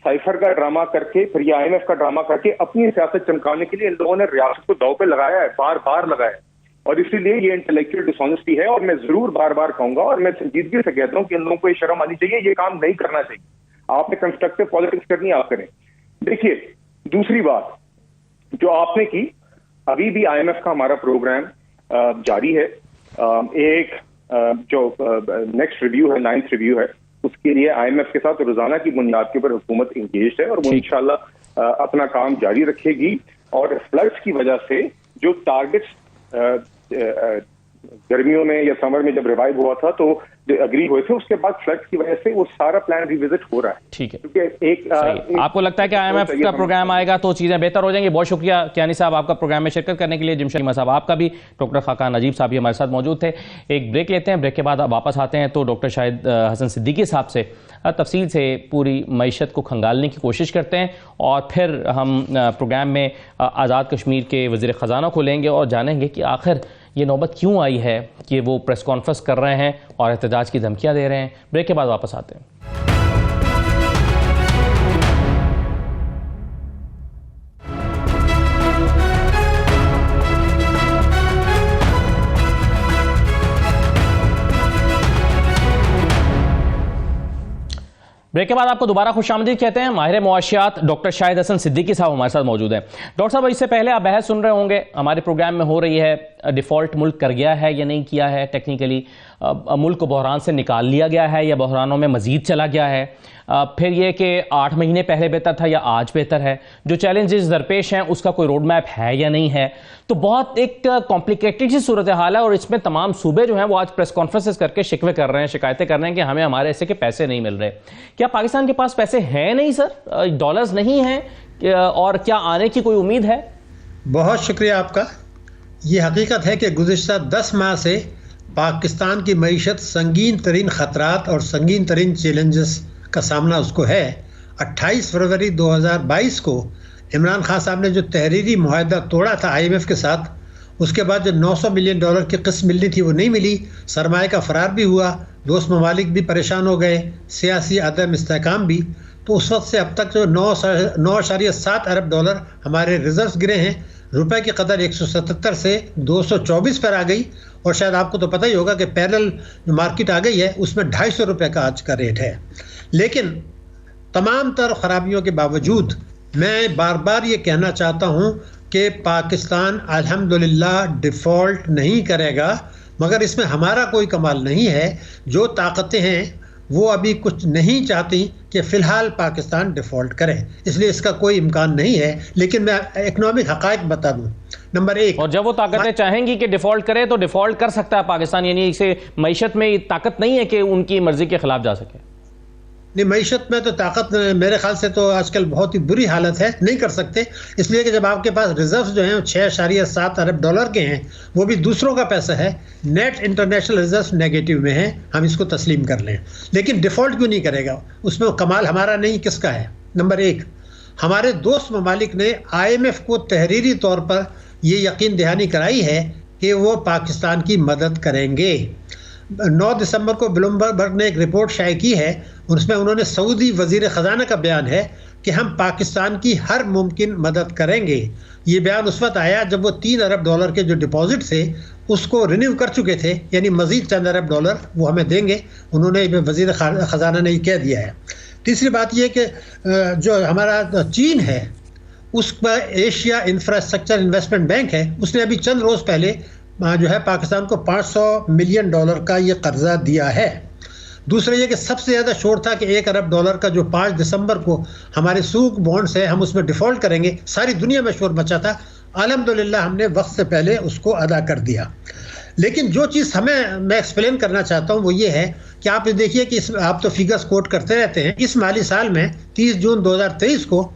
سائفر کا ڈرامہ کر کے, پھر یہ IMF کا ڈرامہ کر کے اپنی سیاست چمکانے کے لیے ان لوگوں نے ریاست کو داؤ پہ لگایا ہے, بار بار لگایا ہے, اور اسی لیے یہ انٹلیکچوئل ڈس آنیسٹی ہے. اور میں ضرور بار بار کہوں گا, اور میں سنجیدگی سے کہتا ہوں کہ ان لوگوں کو یہ شرم آنی چاہیے, یہ کام نہیں کرنا چاہیے. آپ نے کنسٹرکٹیو پالیٹکس کرنی, آپ کریں. دیکھیے دوسری بات جو آپ نے کی, ابھی بھی IMF کا ہمارا پروگرام جاری ہے. ایک جو نیکسٹ ریویو ہے, 9th ریویو ہے, اس کے لیے IMF کے ساتھ روزانہ کی بنیاد کے اوپر حکومت انگیجڈ ہے, اور وہ انشاءاللہ اپنا کام جاری رکھے گی. اور فلڈس کی وجہ سے جو ٹارگٹس گرمیوں میں یا سمر میں جب ریوائو ہوا تھا تو اگری ہوئے تھے, اس کے بعد فلڈس کی وجہ سے وہ سارا پلان ریوزٹ ہو رہا ہے. ٹھیک ہے, کیونکہ آپ کو لگتا ہے کہ IMF کا پروگرام آئے گا تو چیزیں بہتر ہو جائیں گی. بہت شکریہ کیانی صاحب آپ کا پروگرام میں شرکت کرنے کے لیے. جمشید چیمہ صاحب آپ کا بھی, ڈاکٹر خاقان نجیب صاحب بھی ہمارے ساتھ موجود تھے. ایک بریک لیتے ہیں, بریک کے بعد واپس آتے ہیں تو ڈاکٹر شاہد حسن صدیقی صاحب سے تفصیل سے پوری معیشت کو کھنگالنے کی کوشش کرتے ہیں, اور پھر ہم پروگرام میں آزاد کشمیر کے وزیر خزانہ کو لیں گے اور جانیں گے کہ آخر یہ نوبت کیوں آئی ہے کہ وہ پریس کانفرنس کر رہے ہیں اور احتجاج کی دھمکیاں دے رہے ہیں؟ بریک کے بعد واپس آتے ہیں. بریک کے بعد آپ کو دوبارہ خوش آمدید کہتے ہیں. ماہر معاشیات ڈاکٹر شاہد حسن صدیقی صاحب ہمارے ساتھ موجود ہیں. ڈاکٹر صاحب، اس سے پہلے آپ بحث سن رہے ہوں گے، ہمارے پروگرام میں ہو رہی ہے ڈیفالٹ ملک کر گیا ہے یا نہیں کیا ہے، ٹیکنیکلی ملک کو بحران سے نکال لیا گیا ہے یا بحرانوں میں مزید چلا گیا ہے، پھر یہ کہ 8 مہینے پہلے بہتر تھا یا آج بہتر ہے، جو چیلنجز درپیش ہیں اس کا کوئی روڈ میپ ہے یا نہیں ہے. تو بہت ایک کمپلیکیٹڈ سی صورتحال ہے، اور اس میں تمام صوبے جو ہیں وہ آج پریس کانفرنسز کر کے شکوے کر رہے ہیں، شکایتیں کر رہے ہیں کہ ہمیں ہمارے ایسے کے پیسے نہیں مل رہے. کیا پاکستان کے پاس پیسے ہیں نہیں سر؟ ڈالرز نہیں ہیں؟ اور کیا آنے کی کوئی امید ہے؟ بہت شکریہ آپ کا. یہ حقیقت ہے کہ گزشتہ 10 ماہ سے پاکستان کی معیشت سنگین ترین خطرات اور سنگین ترین چیلنجز کا سامنا اس کو ہے. 28 فروری 2022 کو عمران خان صاحب نے جو تحریری معاہدہ توڑا تھا IMF کے ساتھ، اس کے بعد جو $900 ملین کی قسط ملنی تھی وہ نہیں ملی، سرمایہ کا فرار بھی ہوا، دوست ممالک بھی پریشان ہو گئے، سیاسی عدم استحکام بھی. تو اس وقت سے اب تک جو $9.7 ارب ہمارے ریزروز گرے ہیں. روپے کی قدر 177 سے 224 پر آ گئی، اور شاید آپ کو تو پتہ ہی ہوگا کہ پیرل جو مارکیٹ آ گئی ہے اس میں $250 کا آج کا ریٹ ہے. لیکن تمام تر خرابیوں کے باوجود میں بار بار یہ کہنا چاہتا ہوں کہ پاکستان الحمدللہ ڈیفالٹ نہیں کرے گا، مگر اس میں ہمارا کوئی کمال نہیں ہے. جو طاقتیں ہیں وہ ابھی کچھ نہیں چاہتی کہ فی الحال پاکستان ڈیفالٹ کرے، اس لیے اس کا کوئی امکان نہیں ہے. لیکن میں اکنامک حقائق بتا دوں. نمبر 1، اور جب وہ طاقتیں چاہیں گی کہ ڈیفالٹ کرے تو ڈیفالٹ کر سکتا ہے پاکستان، یعنی اسے معیشت میں طاقت نہیں ہے کہ ان کی مرضی کے خلاف جا سکے. نہیں، معیشت میں تو طاقت میرے خیال سے تو آج کل بہت ہی بری حالت ہے، نہیں کر سکتے. اس لیے کہ جب آپ کے پاس ریزروز جو ہیں $6.7 ارب کے ہیں، وہ بھی دوسروں کا پیسہ ہے، نیٹ انٹرنیشنل ریزروز نیگیٹو میں ہیں، ہم اس کو تسلیم کر لیں. لیکن ڈیفالٹ کیوں نہیں کرے گا؟ اس میں کمال ہمارا نہیں، کس کا ہے؟ نمبر 1، ہمارے دوست ممالک نے IMF کو تحریری طور پر یہ یقین دہانی کرائی ہے کہ وہ پاکستان کی مدد کریں گے. 9 دسمبر کو بلومبرگ نے ایک رپورٹ شائع کی ہے، اور اس میں انہوں نے سعودی وزیر خزانہ کا بیان ہے کہ ہم پاکستان کی ہر ممکن مدد کریں گے. یہ بیان اس وقت آیا جب وہ $3 ارب کے جو ڈپازٹ تھے اس کو رینیو کر چکے تھے، یعنی مزید چند ارب ڈالر وہ ہمیں دیں گے. انہوں نے وزیر خزانہ نے یہ کہہ دیا ہے. تیسری بات یہ کہ جو ہمارا چین ہے اس پر ایشیا انفراسٹرکچر انویسٹمنٹ بینک ہے، اس نے ابھی چند روز پہلے جو ہے پاکستان کو $500 ملین کا یہ قرضہ دیا ہے. دوسرا یہ کہ سب سے زیادہ شور تھا کہ $1 ارب کا جو 5 دسمبر کو ہمارے سوق بانڈز ہے ہم اس میں ڈیفالٹ کریں گے، ساری دنیا میں شور مچا تھا. الحمدللہ ہم نے وقت سے پہلے اس کو ادا کر دیا. لیکن جو چیز میں ایکسپلین کرنا چاہتا ہوں وہ یہ ہے کہ آپ دیکھیے کہ آپ تو فگرز کوٹ کرتے رہتے ہیں. اس مالی سال میں 30 جون 2023 کو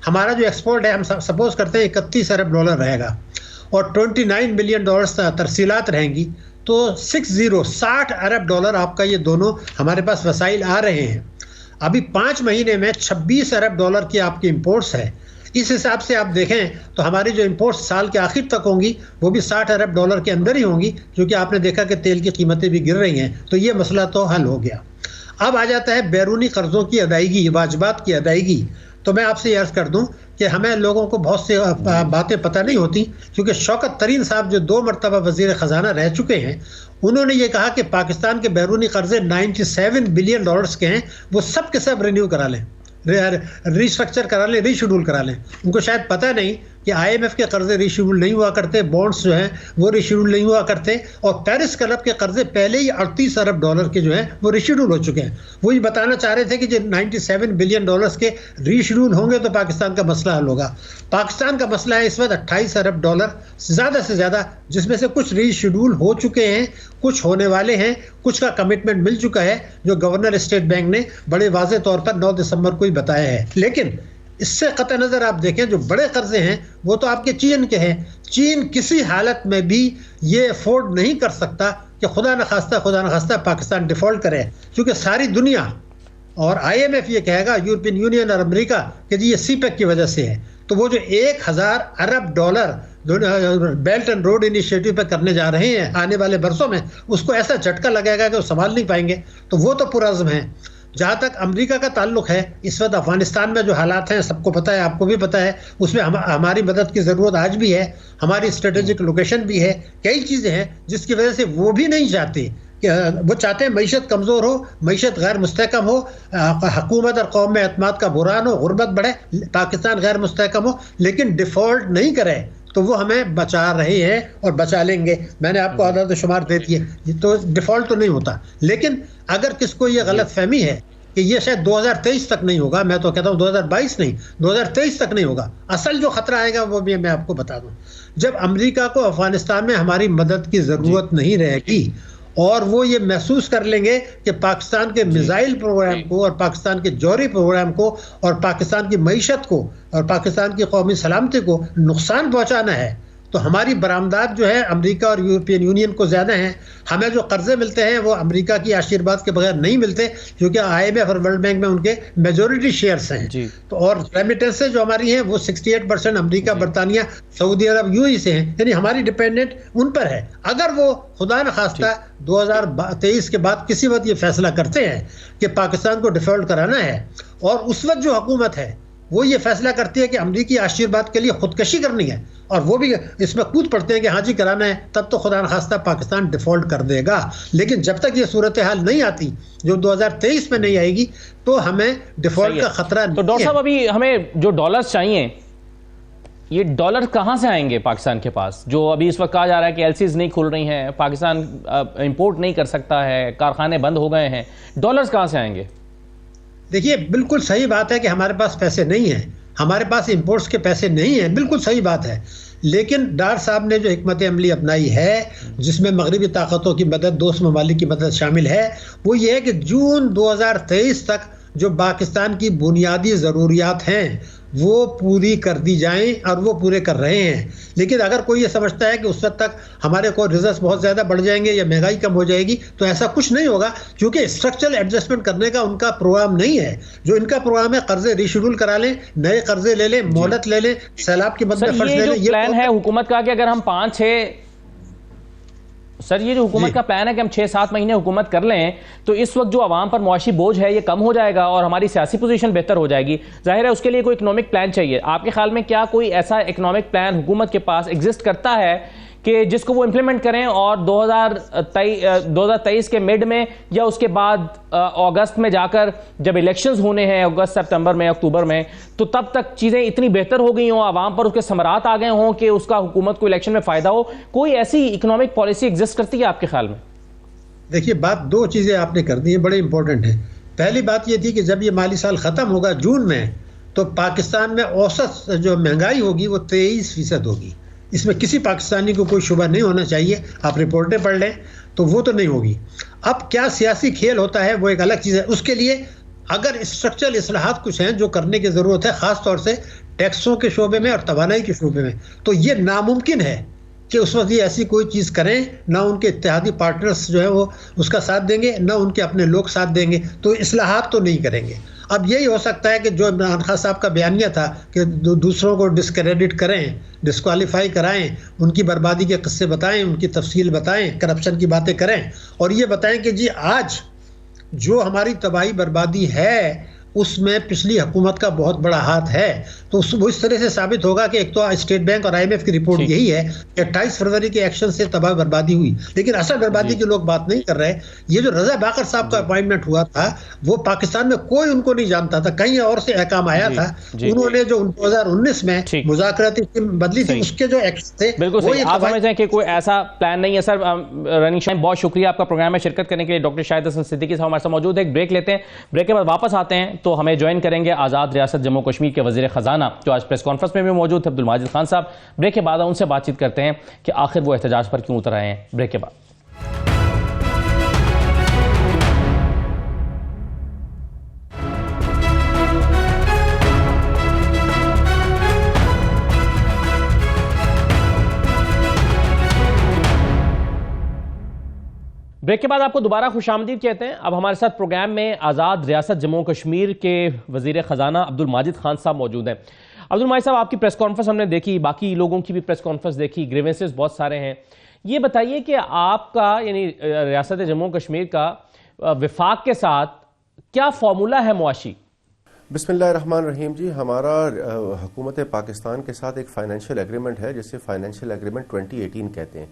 ہمارا جو ایکسپورٹ ہے ہم سپوز کرتے ہیں $31 ارب رہے گا، اور $29 بلین ترسیلات رہیں گی، تو 60 ارب آپ کا یہ دونوں ہمارے پاس وسائل آ رہے ہیں. ابھی 5 مہینے میں $26 ارب کی آپ کی امپورٹس ہے. اس حساب سے آپ دیکھیں تو ہماری جو امپورٹس سال کے آخر تک ہوں گی وہ بھی $60 ارب کے اندر ہی ہوں گی، کیونکہ آپ نے دیکھا کہ تیل کی قیمتیں بھی گر رہی ہیں. تو یہ مسئلہ تو حل ہو گیا. اب آ جاتا ہے بیرونی قرضوں کی ادائیگی، واجبات کی ادائیگی. تو میں آپ سے یہ عرض کر دوں کہ ہمیں لوگوں کو بہت سے باتیں پتہ نہیں ہوتی، کیونکہ شوکت ترین صاحب جو 2 مرتبہ وزیر خزانہ رہ چکے ہیں، انہوں نے یہ کہا کہ پاکستان کے بیرونی قرضے $97 بلین کے ہیں، وہ سب کے سب رینیو کرا لیں، ریسٹرکچر کرا لیں، ریشیڈول کرا لیں. ان کو شاید پتہ نہیں کہ IMF کے قرضے ریشیڈول نہیں ہوا کرتے، بانڈز جو ہیں وہ ریشیڈول نہیں ہوا کرتے، اور پیرس کلب کے قرضے پہلے ہی $38 ارب کے جو ہیں وہ ریشیڈول ہو چکے ہیں. وہی بتانا چاہ رہے تھے کہ جو $97 بلین کے ریشیڈول ہوں گے تو پاکستان کا مسئلہ حل ہوگا. پاکستان کا مسئلہ ہے اس وقت $28 ارب زیادہ سے زیادہ، جس میں سے کچھ ریشیڈول ہو چکے ہیں، کچھ ہونے والے ہیں، کچھ کا کمٹمنٹ مل چکا ہے جو گورنر اسٹیٹ بینک نے بڑے واضح طور پر 9 دسمبر کو ہی بتایا ہے. لیکن اس سے قطع نظر آپ دیکھیں جو بڑے قرضے ہیں وہ تو آپ کے چین کے ہیں. چین کسی حالت میں بھی یہ افورڈ نہیں کر سکتا کہ خدا نخواستہ پاکستان ڈیفالٹ کرے، کیونکہ ساری دنیا اور IMF یہ کہے گا، یورپین یونین اور امریکہ، کہ جی یہ CPEC کی وجہ سے ہے. تو وہ جو $1000 ارب بیلٹ اینڈ روڈ انیشیٹو پہ کرنے جا رہے ہیں آنے والے برسوں میں، اس کو ایسا جھٹکا لگے گا کہ وہ سنبھال نہیں پائیں گے، تو وہ تو پرعزم ہیں۔ جہاں تک امریکہ کا تعلق ہے، اس وقت افغانستان میں جو حالات ہیں سب کو پتہ ہے، آپ کو بھی پتہ ہے، اس میں ہماری مدد کی ضرورت آج بھی ہے، ہماری اسٹریٹجک لوکیشن بھی ہے، کئی چیزیں ہیں جس کی وجہ سے وہ بھی نہیں چاہتے کہ وہ چاہتے ہیں معیشت کمزور ہو، معیشت غیر مستحکم ہو، حکومت اور قوم میں اعتماد کا بحران ہو، غربت بڑھے، پاکستان غیر مستحکم ہو، لیکن ڈیفالٹ نہیں کرے تو وہ ہمیں بچا رہے ہیں اور بچا لیں گے۔ میں نے آپ کو عدد و شمار دے دیے، تو ڈیفالٹ تو نہیں ہوتا، لیکن اگر کس کو یہ غلط فہمی ہے کہ یہ شاید 2023 تک نہیں ہوگا، میں تو کہتا ہوں 2022 نہیں، 2023 تک نہیں ہوگا، اصل جو خطرہ آئے گا وہ بھی میں آپ کو بتا دوں۔ جب امریکہ کو افغانستان میں ہماری مدد کی ضرورت نہیں رہے گی اور وہ یہ محسوس کر لیں گے کہ پاکستان کے میزائل پروگرام کو اور پاکستان کے جوہری پروگرام کو اور پاکستان کی معیشت کو اور پاکستان کی قومی سلامتی کو نقصان پہنچانا ہے، تو ہماری برآمدات جو ہے امریکہ اور یورپین یونین کو زیادہ ہیں۔ ہمیں جو قرضے ملتے ہیں وہ امریکہ کی آشیرواد کے بغیر نہیں ملتے، کیونکہ IMF اور ورلڈ بینک میں ان کے میجورٹی شیئرز ہیں، تو اور ریمیٹنسز جو ہماری ہیں وہ 68% امریکہ، برطانیہ، سعودی عرب، UAE سے ہیں، یعنی ہماری ڈپینڈنٹ ان پر ہے۔ اگر وہ خدا نخواستہ 2023 کے بعد کسی وقت یہ فیصلہ کرتے ہیں کہ پاکستان کو ڈیفالٹ کرانا ہے، اور اس وقت جو حکومت ہے وہ یہ فیصلہ کرتی ہے کہ امریکی آشیرواد کے لیے خودکشی کرنی ہے اور وہ بھی اس میں کود پڑتے ہیں کہ ہاں جی کرانا ہے، تب تو خدا نخواستہ پاکستان ڈیفالٹ کر دے گا۔ لیکن جب تک یہ صورتحال نہیں آتی جو 2023 میں نہیں آئے گی تو ہمیں ڈیفالٹ کا خطرہ نہیں ہے۔ تو ڈاکٹر صاحب ابھی ہمیں جو ڈالرز چاہیے، یہ ڈالر کہاں سے آئیں گے پاکستان کے پاس؟ جو ابھی اس وقت کہا جا رہا ہے کہ LCs نہیں کھل رہی ہیں، پاکستان امپورٹ نہیں کر سکتا ہے، کارخانے بند ہو گئے ہیں، ڈالرز کہاں سے آئیں گے؟ دیکھیے بالکل صحیح بات ہے کہ ہمارے پاس پیسے نہیں ہیں، ہمارے پاس امپورٹس کے پیسے نہیں ہیں، بالکل صحیح بات ہے، لیکن ڈار صاحب نے جو حکمت عملی اپنائی ہے جس میں مغربی طاقتوں کی مدد، دوست ممالک کی مدد شامل ہے، وہ یہ ہے کہ جون 2023 تک جو پاکستان کی بنیادی ضروریات ہیں وہ پوری کر دی جائیں، اور وہ پورے کر رہے ہیں۔ لیکن اگر کوئی یہ سمجھتا ہے کہ اس وقت تک ہمارے کو ریزروز بہت زیادہ بڑھ جائیں گے یا مہنگائی کم ہو جائے گی، تو ایسا کچھ نہیں ہوگا، کیونکہ اسٹرکچرل ایڈجسٹمنٹ کرنے کا ان کا پروگرام نہیں ہے۔ جو ان کا پروگرام ہے قرضے ریشیڈول کرا لیں، نئے قرضے لے لیں، مہلت لے لیں، سیلاب کی مد میں فرض لے لیں۔ یہ پلان ہے حکومت کا کہ اگر ہم 5-6 سر یہ جو حکومت کا پلان ہے کہ ہم 6-7 مہینے حکومت کر لیں تو اس وقت جو عوام پر معاشی بوجھ ہے یہ کم ہو جائے گا اور ہماری سیاسی پوزیشن بہتر ہو جائے گی۔ ظاہر ہے اس کے لیے کوئی اکنامک پلان چاہیے۔ آپ کے خیال میں کیا کوئی ایسا اکنامک پلان حکومت کے پاس ایگزسٹ کرتا ہے کہ جس کو وہ امپلیمنٹ کریں اور 2023 کے مڈ میں یا اس کے بعد اگست میں جا کر جب الیکشنز ہونے ہیں، اگست، سپتمبر میں، اکتوبر میں، تو تب تک چیزیں اتنی بہتر ہو گئی ہوں، عوام پر اس کے ثمرات آ گئے ہوں کہ اس کا حکومت کو الیکشن میں فائدہ ہو؟ کوئی ایسی اکنامک پالیسی ایگزسٹ کرتی ہے آپ کے خیال میں؟ دیکھیے بات دو چیزیں آپ نے کر دی ہیں، بڑے امپورٹنٹ ہیں۔ پہلی بات یہ تھی کہ جب یہ مالی سال ختم ہوگا جون میں، تو پاکستان میں اوسط جو مہنگائی ہوگی وہ 23% ہوگی۔ اس میں کسی پاکستانی کو کوئی شبہ نہیں ہونا چاہیے، آپ رپورٹیں پڑھ لیں تو وہ تو نہیں ہوگی۔ اب کیا سیاسی کھیل ہوتا ہے وہ ایک الگ چیز ہے، اس کے لیے اگر اسٹرکچرل اصلاحات کچھ ہیں جو کرنے کی ضرورت ہے، خاص طور سے ٹیکسوں کے شعبے میں اور توانائی کے شعبے میں، تو یہ ناممکن ہے کہ اس وقت یہ ایسی کوئی چیز کریں، نہ ان کے اتحادی پارٹنرز جو ہیں وہ اس کا ساتھ دیں گے، نہ ان کے اپنے لوگ ساتھ دیں گے، تو اصلاحات تو نہیں کریں گے۔ اب یہی ہو سکتا ہے کہ جو عمران خان صاحب کا بیانیہ تھا کہ دوسروں کو ڈسکریڈٹ کریں، ڈسکوالیفائی کرائیں، ان کی بربادی کے قصے بتائیں، ان کی تفصیل بتائیں، کرپشن کی باتیں کریں، اور یہ بتائیں کہ جی آج جو ہماری تباہی بربادی ہے اس میں پچھلی حکومت کا بہت بڑا ہاتھ ہے، تو وہ اس طرح سے ثابت ہوگا کہ ایک تو اسٹیٹ بینک اور IMF کی رپورٹ یہی ہے کہ 28 فروری کے ایکشن سے تباہ بربادی ہوئی، لیکن اصل بربادی کی لوگ بات نہیں کر رہے۔ یہ جو رضا باقر صاحب کا اپوائنٹمنٹ ہوا تھا وہ پاکستان میں کوئی ان کو نہیں جانتا تھا، کہیں اور سے احکام آیا تھا، انہوں نے جو 2019 میں مذاکراتی ٹیم بدلی تھی اس کے جو ایکشن تھے بالکل صحیح۔ آپ سمجھتے ہیں کہ کوئی ایسا پلان نہیں ہے؟ سر رننگ شاہ بہت شکریہ آپ کا پروگرام میں شرکت کرنے کے لیے۔ ڈاکٹر شاہد حسن صدیقی صاحب ہمارے ساتھ موجود ہے، ایک بریک لیتے ہیں، بریک کے بعد واپس آتے ہیں تو ہمیں جوائن کریں گے آزاد ریاست جموں کشمیر کے وزیر خزانہ جو آج پریس کانفرنس میں بھی موجود تھے، عبدالماجد خان صاحب۔ بریک کے بعد ان سے بات چیت کرتے ہیں کہ آخر وہ احتجاج پر کیوں اتر آئے ہیں۔ بریک کے بعد بریک کے بعد آپ کو دوبارہ خوش آمدید کہتے ہیں۔ اب ہمارے ساتھ پروگرام میں آزاد ریاست جموں کشمیر کے وزیر خزانہ عبدالماجد خان صاحب موجود ہیں۔ عبد الماجد صاحب آپ کی پریس کانفرنس ہم نے دیکھی, باقی لوگوں کی بھی پریس کانفرنس دیکھی, گریونسز بہت سارے ہیں. یہ بتائیے کہ آپ کا یعنی ریاست جموں کشمیر کا وفاق کے ساتھ کیا فارمولا ہے معاشی؟ بسم اللہ الرحمن الرحیم. جی, ہمارا حکومت پاکستان کے ساتھ ایک فائنینشیل ایگریمنٹ ہے جسے فائنینشیل ایگریمنٹ 2018 کہتے ہیں.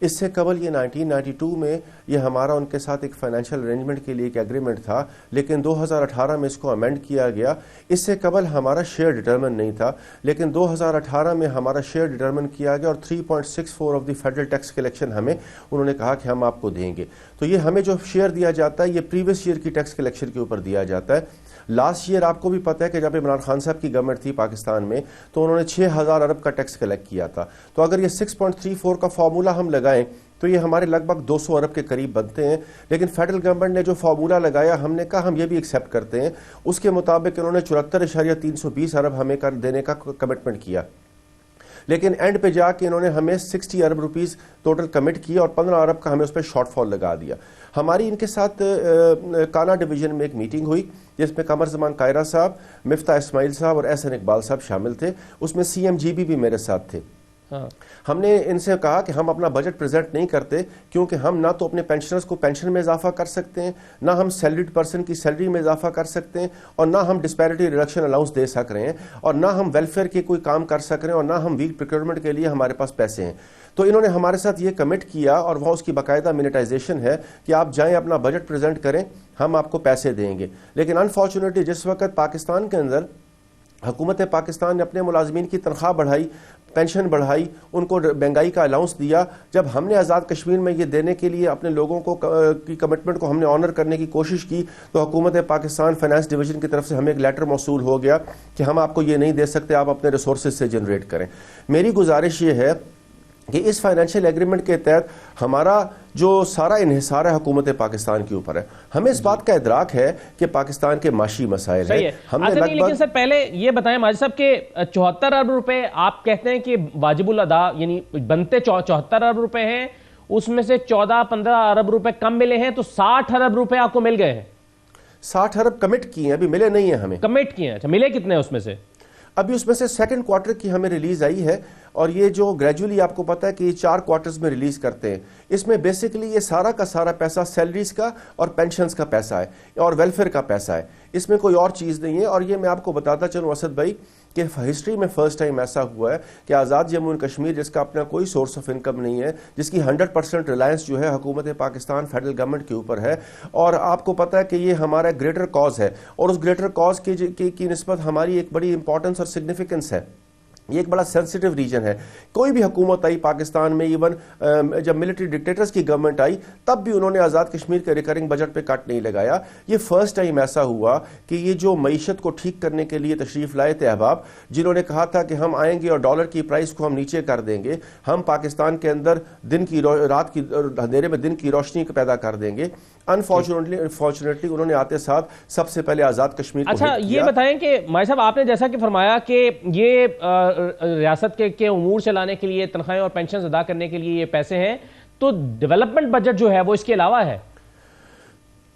اس سے قبل یہ 1992 میں یہ ہمارا ان کے ساتھ ایک فائنینشیل ارینجمنٹ کے لیے ایک ایگریمنٹ تھا, لیکن 2018 میں اس کو امینڈ کیا گیا. اس سے قبل ہمارا شیئر ڈٹرمن نہیں تھا, لیکن 2018 میں ہمارا شیئر ڈٹرمن کیا گیا اور 3.64 of the federal tax collection ہمیں انہوں نے کہا کہ ہم آپ کو دیں گے. تو یہ ہمیں جو شیئر دیا جاتا ہے یہ پریویس ایئر کی ٹیکس کلیکشن کے اوپر دیا جاتا ہے. لاسٹ ایئر آپ کو بھی پتہ ہے کہ جب عمران خان صاحب کی گورنمنٹ تھی پاکستان میں تو انہوں نے 6,000 ارب کا ٹیکس کلیکٹ کیا تھا. تو اگر یہ 6.34 کا فارمولا ہم لگائیں تو یہ ہمارے لگ بھگ 200 ارب کے قریب بنتے ہیں. لیکن فیڈرل گورنمنٹ نے جو فارمولا لگایا ہم نے کہا ہم یہ بھی ایکسیپٹ کرتے ہیں. اس کے مطابق انہوں نے 74.320 ارب ہمیں دینے کا کمٹمنٹ کیا, لیکن اینڈ پہ جا کے انہوں نے ہمیں 60 ارب روپیز ٹوٹل کمٹ کیا اور 15 ارب کا ہمیں اس پہ شارٹ فال لگا دیا. ہماری ان کے ساتھ کانا ڈویژن میں ایک میٹنگ ہوئی جس میں قمر زمان قائرہ صاحب, مفتاح اسماعیل صاحب اور احسن اقبال صاحب شامل تھے. اس میں CMGB بھی میرے ساتھ تھے. ہم نے ان سے کہا کہ ہم اپنا بجٹ پریزنٹ نہیں کرتے کیونکہ ہم نہ تو اپنے پینشنرز کو پینشن میں اضافہ کر سکتے ہیں, نہ ہم سیلریڈ پرسن کی سیلری میں اضافہ کر سکتے ہیں, اور نہ ہم ڈسپیرٹی ریڈکشن الاؤنس دے سک رہے ہیں, اور نہ ہم ویلفیئر کے کوئی کام کر سک رہے ہیں, اور نہ ہم ویک پروکیورمنٹ کے لیے ہمارے پاس پیسے ہیں. تو انہوں نے ہمارے ساتھ یہ کمٹ کیا اور وہاں اس کی باقاعدہ منیٹائزیشن ہے کہ آپ جائیں اپنا بجٹ پریزنٹ کریں, ہم آپ کو پیسے دیں گے. لیکن انفارچونیٹلی جس وقت پاکستان کے اندر حکومت پاکستان نے اپنے ملازمین کی تنخواہ بڑھائی, پینشن بڑھائی, ان کو مہنگائی کا الاؤنس دیا, جب ہم نے آزاد کشمیر میں یہ دینے کے لیے اپنے لوگوں کو کی کمٹمنٹ کو ہم نے آنر کرنے کی کوشش کی تو حکومت پاکستان فائنانس ڈویژن کی طرف سے ہمیں ایک لیٹر موصول ہو گیا کہ ہم آپ کو یہ نہیں دے سکتے, آپ اپنے ریسورسز سے جنریٹ کریں. میری گزارش یہ ہے کہ اس فائنینشیل ایگریمنٹ کے تحت ہمارا جو سارا انحصار ہے حکومت پاکستان کے اوپر ہے. ہمیں اس بات کا ادراک ہے کہ پاکستان کے معاشی مسائل ہیں. ہم نے لیکن سر پہلے یہ بتائیں ماجد صاحب کہ 74 ارب روپے آپ کہتے ہیں کہ واجب الادا یعنی بنتے 74 ارب روپے ہیں, اس میں سے 14-15 ارب روپے کم ملے ہیں, تو 60 ارب روپے آپ کو مل گئے ہیں. 60 ارب کمٹ کیے ہیں, ابھی ملے نہیں ہیں ہمیں. کمٹ کیے ہیں, اچھا ملے کتنے اس میں سے؟ ابھی اس میں سے سیکنڈ کوارٹر کی ہمیں ریلیز آئی ہے, اور یہ جو گریجولی آپ کو پتا ہے کہ یہ 4 کوارٹرز میں ریلیز کرتے ہیں. اس میں بیسیکلی یہ سارا کا سارا پیسہ سیلریز کا اور پینشنز کا پیسہ ہے اور ویلفیئر کا پیسہ ہے, اس میں کوئی اور چیز نہیں ہے. اور یہ میں آپ کو بتاتا چلوں اسد بھائی کہ ہسٹری میں فرسٹ ٹائم ایسا ہوا ہے کہ آزاد جموں اینڈ کشمیر جس کا اپنا کوئی سورس آف انکم نہیں ہے, جس کی 100% ریلائنس جو ہے حکومت پاکستان فیڈرل گورنمنٹ کے اوپر ہے, اور آپ کو پتا ہے کہ یہ ہمارا گریٹر کاز ہے, اور اس گریٹر کاز کی نسبت ہماری ایک بڑی امپورٹنس اور سگنیفیکنس ہے. یہ ایک بڑا سینسٹیو ریجن ہے. کوئی بھی حکومت آئی پاکستان میں, ایون جب ملٹری ڈکٹیٹرز کی گورنمنٹ آئی تب بھی انہوں نے آزاد کشمیر کے ریکرنگ بجٹ پہ کٹ نہیں لگایا. یہ فرسٹ ٹائم ایسا ہوا کہ یہ جو معیشت کو ٹھیک کرنے کے لیے تشریف لائے تھے احباب, جنہوں نے کہا تھا کہ ہم آئیں گے اور ڈالر کی پرائس کو ہم نیچے کر دیں گے, ہم پاکستان کے اندر رات کی اندھیرے میں دن کی روشنی پیدا کر دیں گے. انفارچونیٹلی انہوں نے آتے ساتھ سب سے پہلے آزاد کشمیر کو. اچھا یہ بتائیں کہ ماجد صاحب آپ نے جیسا کہ فرمایا کہ یہ ریاست کے امور چلانے کے لیے, تنخواہیں اور پینشنز ادا کرنے کے لیے یہ پیسے ہیں, تو ڈیولپمنٹ بجٹ جو ہے وہ اس کے علاوہ ہے.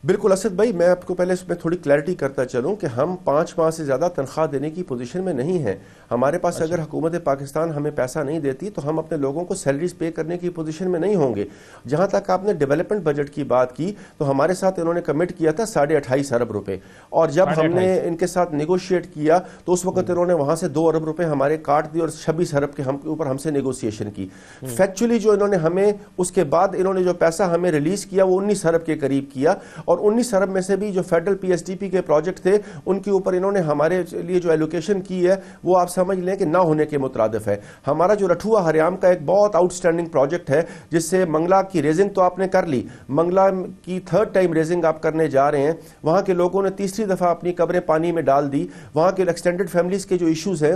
بالکل اسد بھائی, میں آپ کو پہلے اس میں تھوڑی کلیئرٹی کرتا چلوں کہ ہم 5 ماہ سے زیادہ تنخواہ دینے کی پوزیشن میں نہیں ہیں. ہمارے پاس اگر حکومت پاکستان ہمیں پیسہ نہیں دیتی تو ہم اپنے لوگوں کو سیلریز پے کرنے کی پوزیشن میں نہیں ہوں گے. جہاں تک آپ نے ڈیولپمنٹ بجٹ کی بات کی تو ہمارے ساتھ انہوں نے کمٹ کیا تھا 28.5 ارب روپے, اور جب ہم نے ان کے ساتھ نیگوشیٹ کیا تو اس وقت انہوں نے وہاں سے 2 ارب روپے ہمارے کاٹ دی اور 26 ارب کے اوپر ہم سے نیگوسیشن کی. فیکچولی جو انہوں نے ہمیں اس کے بعد انہوں نے جو پیسہ ہمیں ریلیز کیا وہ 19 ارب کے قریب کیا, اور 19 ارب میں سے بھی جو فیڈرل PSDP کے پروجیکٹ تھے ان کے اوپر انہوں نے ہمارے لیے جو ایلوکیشن کی ہے وہ آپ سمجھ لیں کہ نہ ہونے کے مترادف ہے. ہمارا جو رٹھوا ہریام کا ایک بہت آؤٹ اسٹینڈنگ پروجیکٹ ہے جس سے منگلا کی ریزنگ تو آپ نے کر لی, منگلا کی 3rd ٹائم ریزنگ آپ کرنے جا رہے ہیں, وہاں کے لوگوں نے تیسری دفعہ اپنی قبریں پانی میں ڈال دی. وہاں کے ایکسٹینڈڈ فیملیز کے جو ایشوز ہیں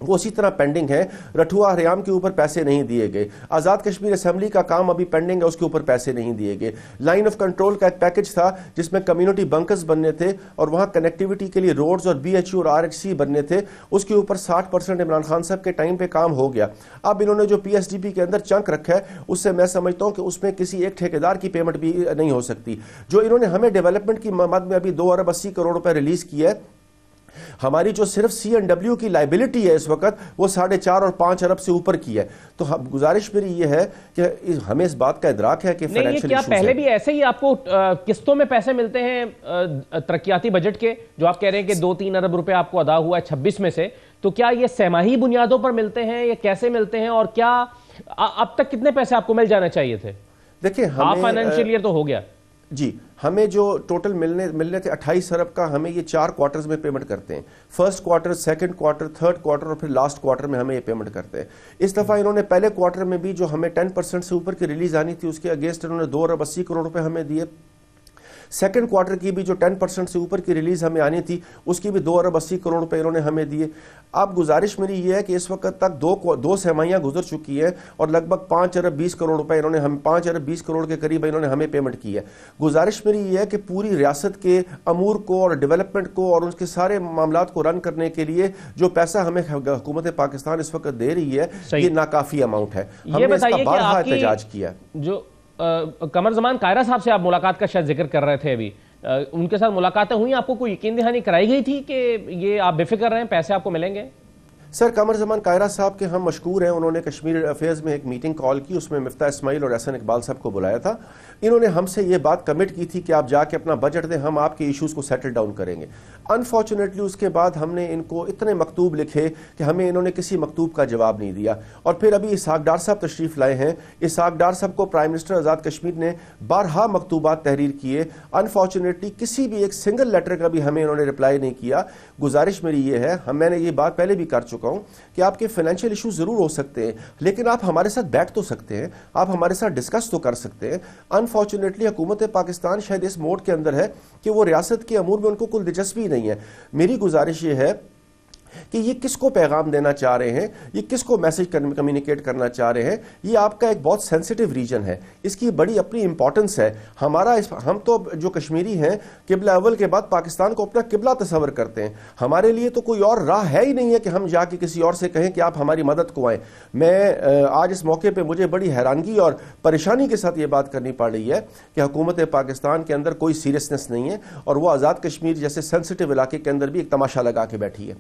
وہ اسی طرح پینڈنگ ہے. رٹھوا ہریام کے اوپر پیسے نہیں دیے گئے. آزاد کشمیر اسمبلی کا کام ابھی پینڈنگ ہے, اس کے اوپر پیسے نہیں دیے گئے. لائن آف کنٹرول کا ایک پیکج تھا جس میں کمیونٹی بنکرز بننے تھے اور وہاں کنیکٹیوٹی کے لیے روڈز اور BHU اور RHC بننے تھے, اس کے اوپر 60% عمران خان صاحب کے ٹائم پہ کام ہو گیا. اب انہوں نے جو PSDP کے اندر چنک رکھا ہے اس سے میں سمجھتا ہوں کہ اس میں کسی ایک ٹھیکیدار کی پیمنٹ بھی نہیں ہو سکتی. جو انہوں نے ہمیں ڈیولپمنٹ کی مد میں ابھی 2 ارب 80 کروڑ روپے ریلیز کیا ہے, ہماری جو صرف C&W کی لائبلٹی ہے اس وقت وہ 4.5 اور 5 ارب سے اوپر کی ہے. تو گزارش میری یہ ہے کہ ہمیں اس بات کا ادراک ہے کہ فائنینشیل کیا پہلے بھی ایسے ہی آپ کو قسطوں میں پیسے ملتے ہیں ترقیاتی بجٹ کے، جو آپ کہہ رہے ہیں کہ 2-3 ارب روپے آپ کو ادا ہوا ہے 26 میں سے، تو کیا یہ سہماہی بنیادوں پر ملتے ہیں یا کیسے ملتے ہیں، اور کیا اب تک کتنے پیسے آپ کو مل جانا چاہیے تھے؟ دیکھیں ہاف فائنینشیل ایئر تو ہو گیا جی، ہمیں جو ٹوٹل ملنے تھے 28 ارب کا، ہمیں یہ 4 کوارٹرز میں پیمنٹ کرتے ہیں. First quarter, second quarter, third quarter اور پھر لاسٹ کوارٹر میں ہمیں یہ پیمنٹ کرتے ہیں. اس دفعہ انہوں نے پہلے کوارٹر میں بھی جو ہمیں 10% سے اوپر کی ریلیز آنی تھی اس کے اگینسٹ انہوں نے 2 ارب 80 کروڑ روپے ہمیں دیے. سیکنڈ کوارٹر کی بھی جو 10% سے اوپر کی ریلیز ہمیں آنی تھی اس کی بھی 2 ارب 80 کروڑ روپے انہوں نے ہمیں دیے. اب گزارش میری یہ ہے کہ اس وقت تک دو سہمائیاں گزر چکی ہیں اور لگ بھگ 5 ارب 20 کروڑ روپے انہوں نے 5 ارب 20 کروڑ کے قریب انہوں نے ہمیں پیمنٹ کی ہے. گزارش میری یہ ہے کہ پوری ریاست کے امور کو اور ڈیولپمنٹ کو اور اس کے سارے معاملات کو رن کرنے کے لیے جو پیسہ ہمیں حکومت پاکستان اس وقت دے رہی ہے یہ ناکافی اماؤنٹ ہے. ہم نے اس کا بارہا احتجاج کیا. جو قمر زمان قاہرہ صاحب سے آپ ملاقات کا شاید ذکر کر رہے تھے ابھی، ان کے ساتھ ملاقاتیں ہوئی، آپ کو کوئی یقین دہانی کرائی گئی تھی کہ یہ آپ بے فکر رہیں پیسے آپ کو ملیں گے؟ سر قمر زمان قاہرہ صاحب کے ہم مشکور ہیں، انہوں نے کشمیر افیئرز میں ایک میٹنگ کال کی، اس میں مفتاح اسماعیل اور احسن اقبال صاحب کو بلایا تھا. انہوں نے ہم سے یہ بات کمٹ کی تھی کہ آپ جا کے اپنا بجٹ دیں، ہم آپ کے ایشوز کو سیٹل ڈاؤن کریں گے. انفارچونیٹلی اس کے بعد ہم نے ان کو اتنے مکتوب لکھے کہ ہمیں انہوں نے کسی مکتوب کا جواب نہیں دیا. اور پھر ابھی اسحاق ڈار صاحب تشریف لائے ہیں. اسحاق ڈار صاحب کو پرائم منسٹر آزاد کشمیر نے بارہا مکتوبات تحریر کیے، انفارچونیٹلی کسی بھی ایک سنگل لیٹر کا بھی ہمیں انہوں نے رپلائی نہیں کیا. گزارش میری یہ ہے، میں نے یہ بات پہلے بھی کر چکا ہوں کہ آپ کے فائنینشیل ایشو ضرور ہو سکتے ہیں لیکن آپ ہمارے ساتھ بیٹھ تو سکتے ہیں، آپ ہمارے ساتھ ڈسکس تو کر سکتے ہیں. انفارچونیٹلی حکومت پاکستان شاید اس موڈ کے اندر ہے کہ وہ ریاست کے امور میں ان کو کوئی دلچسپی نہیں ہے. میری گزارش یہ ہے کہ یہ کس کو پیغام دینا چاہ رہے ہیں، یہ کس کو میسج کمیونیکیٹ کرنا چاہ رہے ہیں. یہ آپ کا ایک بہت سینسٹیو ریجن ہے، اس کی بڑی اپنی امپورٹنس ہے. ہم تو جو کشمیری ہیں قبلہ اول کے بعد پاکستان کو اپنا قبلہ تصور کرتے ہیں. ہمارے لیے تو کوئی اور راہ ہے ہی نہیں ہے کہ ہم جا کے کسی اور سے کہیں کہ آپ ہماری مدد کو آئیں. میں آج اس موقع پہ مجھے بڑی حیرانگی اور پریشانی کے ساتھ یہ بات کرنی پڑ رہی ہے کہ حکومت پاکستان کے اندر کوئی سیریسنس نہیں ہے اور وہ آزاد کشمیر جیسے سینسٹیو علاقے کے اندر بھی ایک تماشا لگا کے بیٹھی ہے.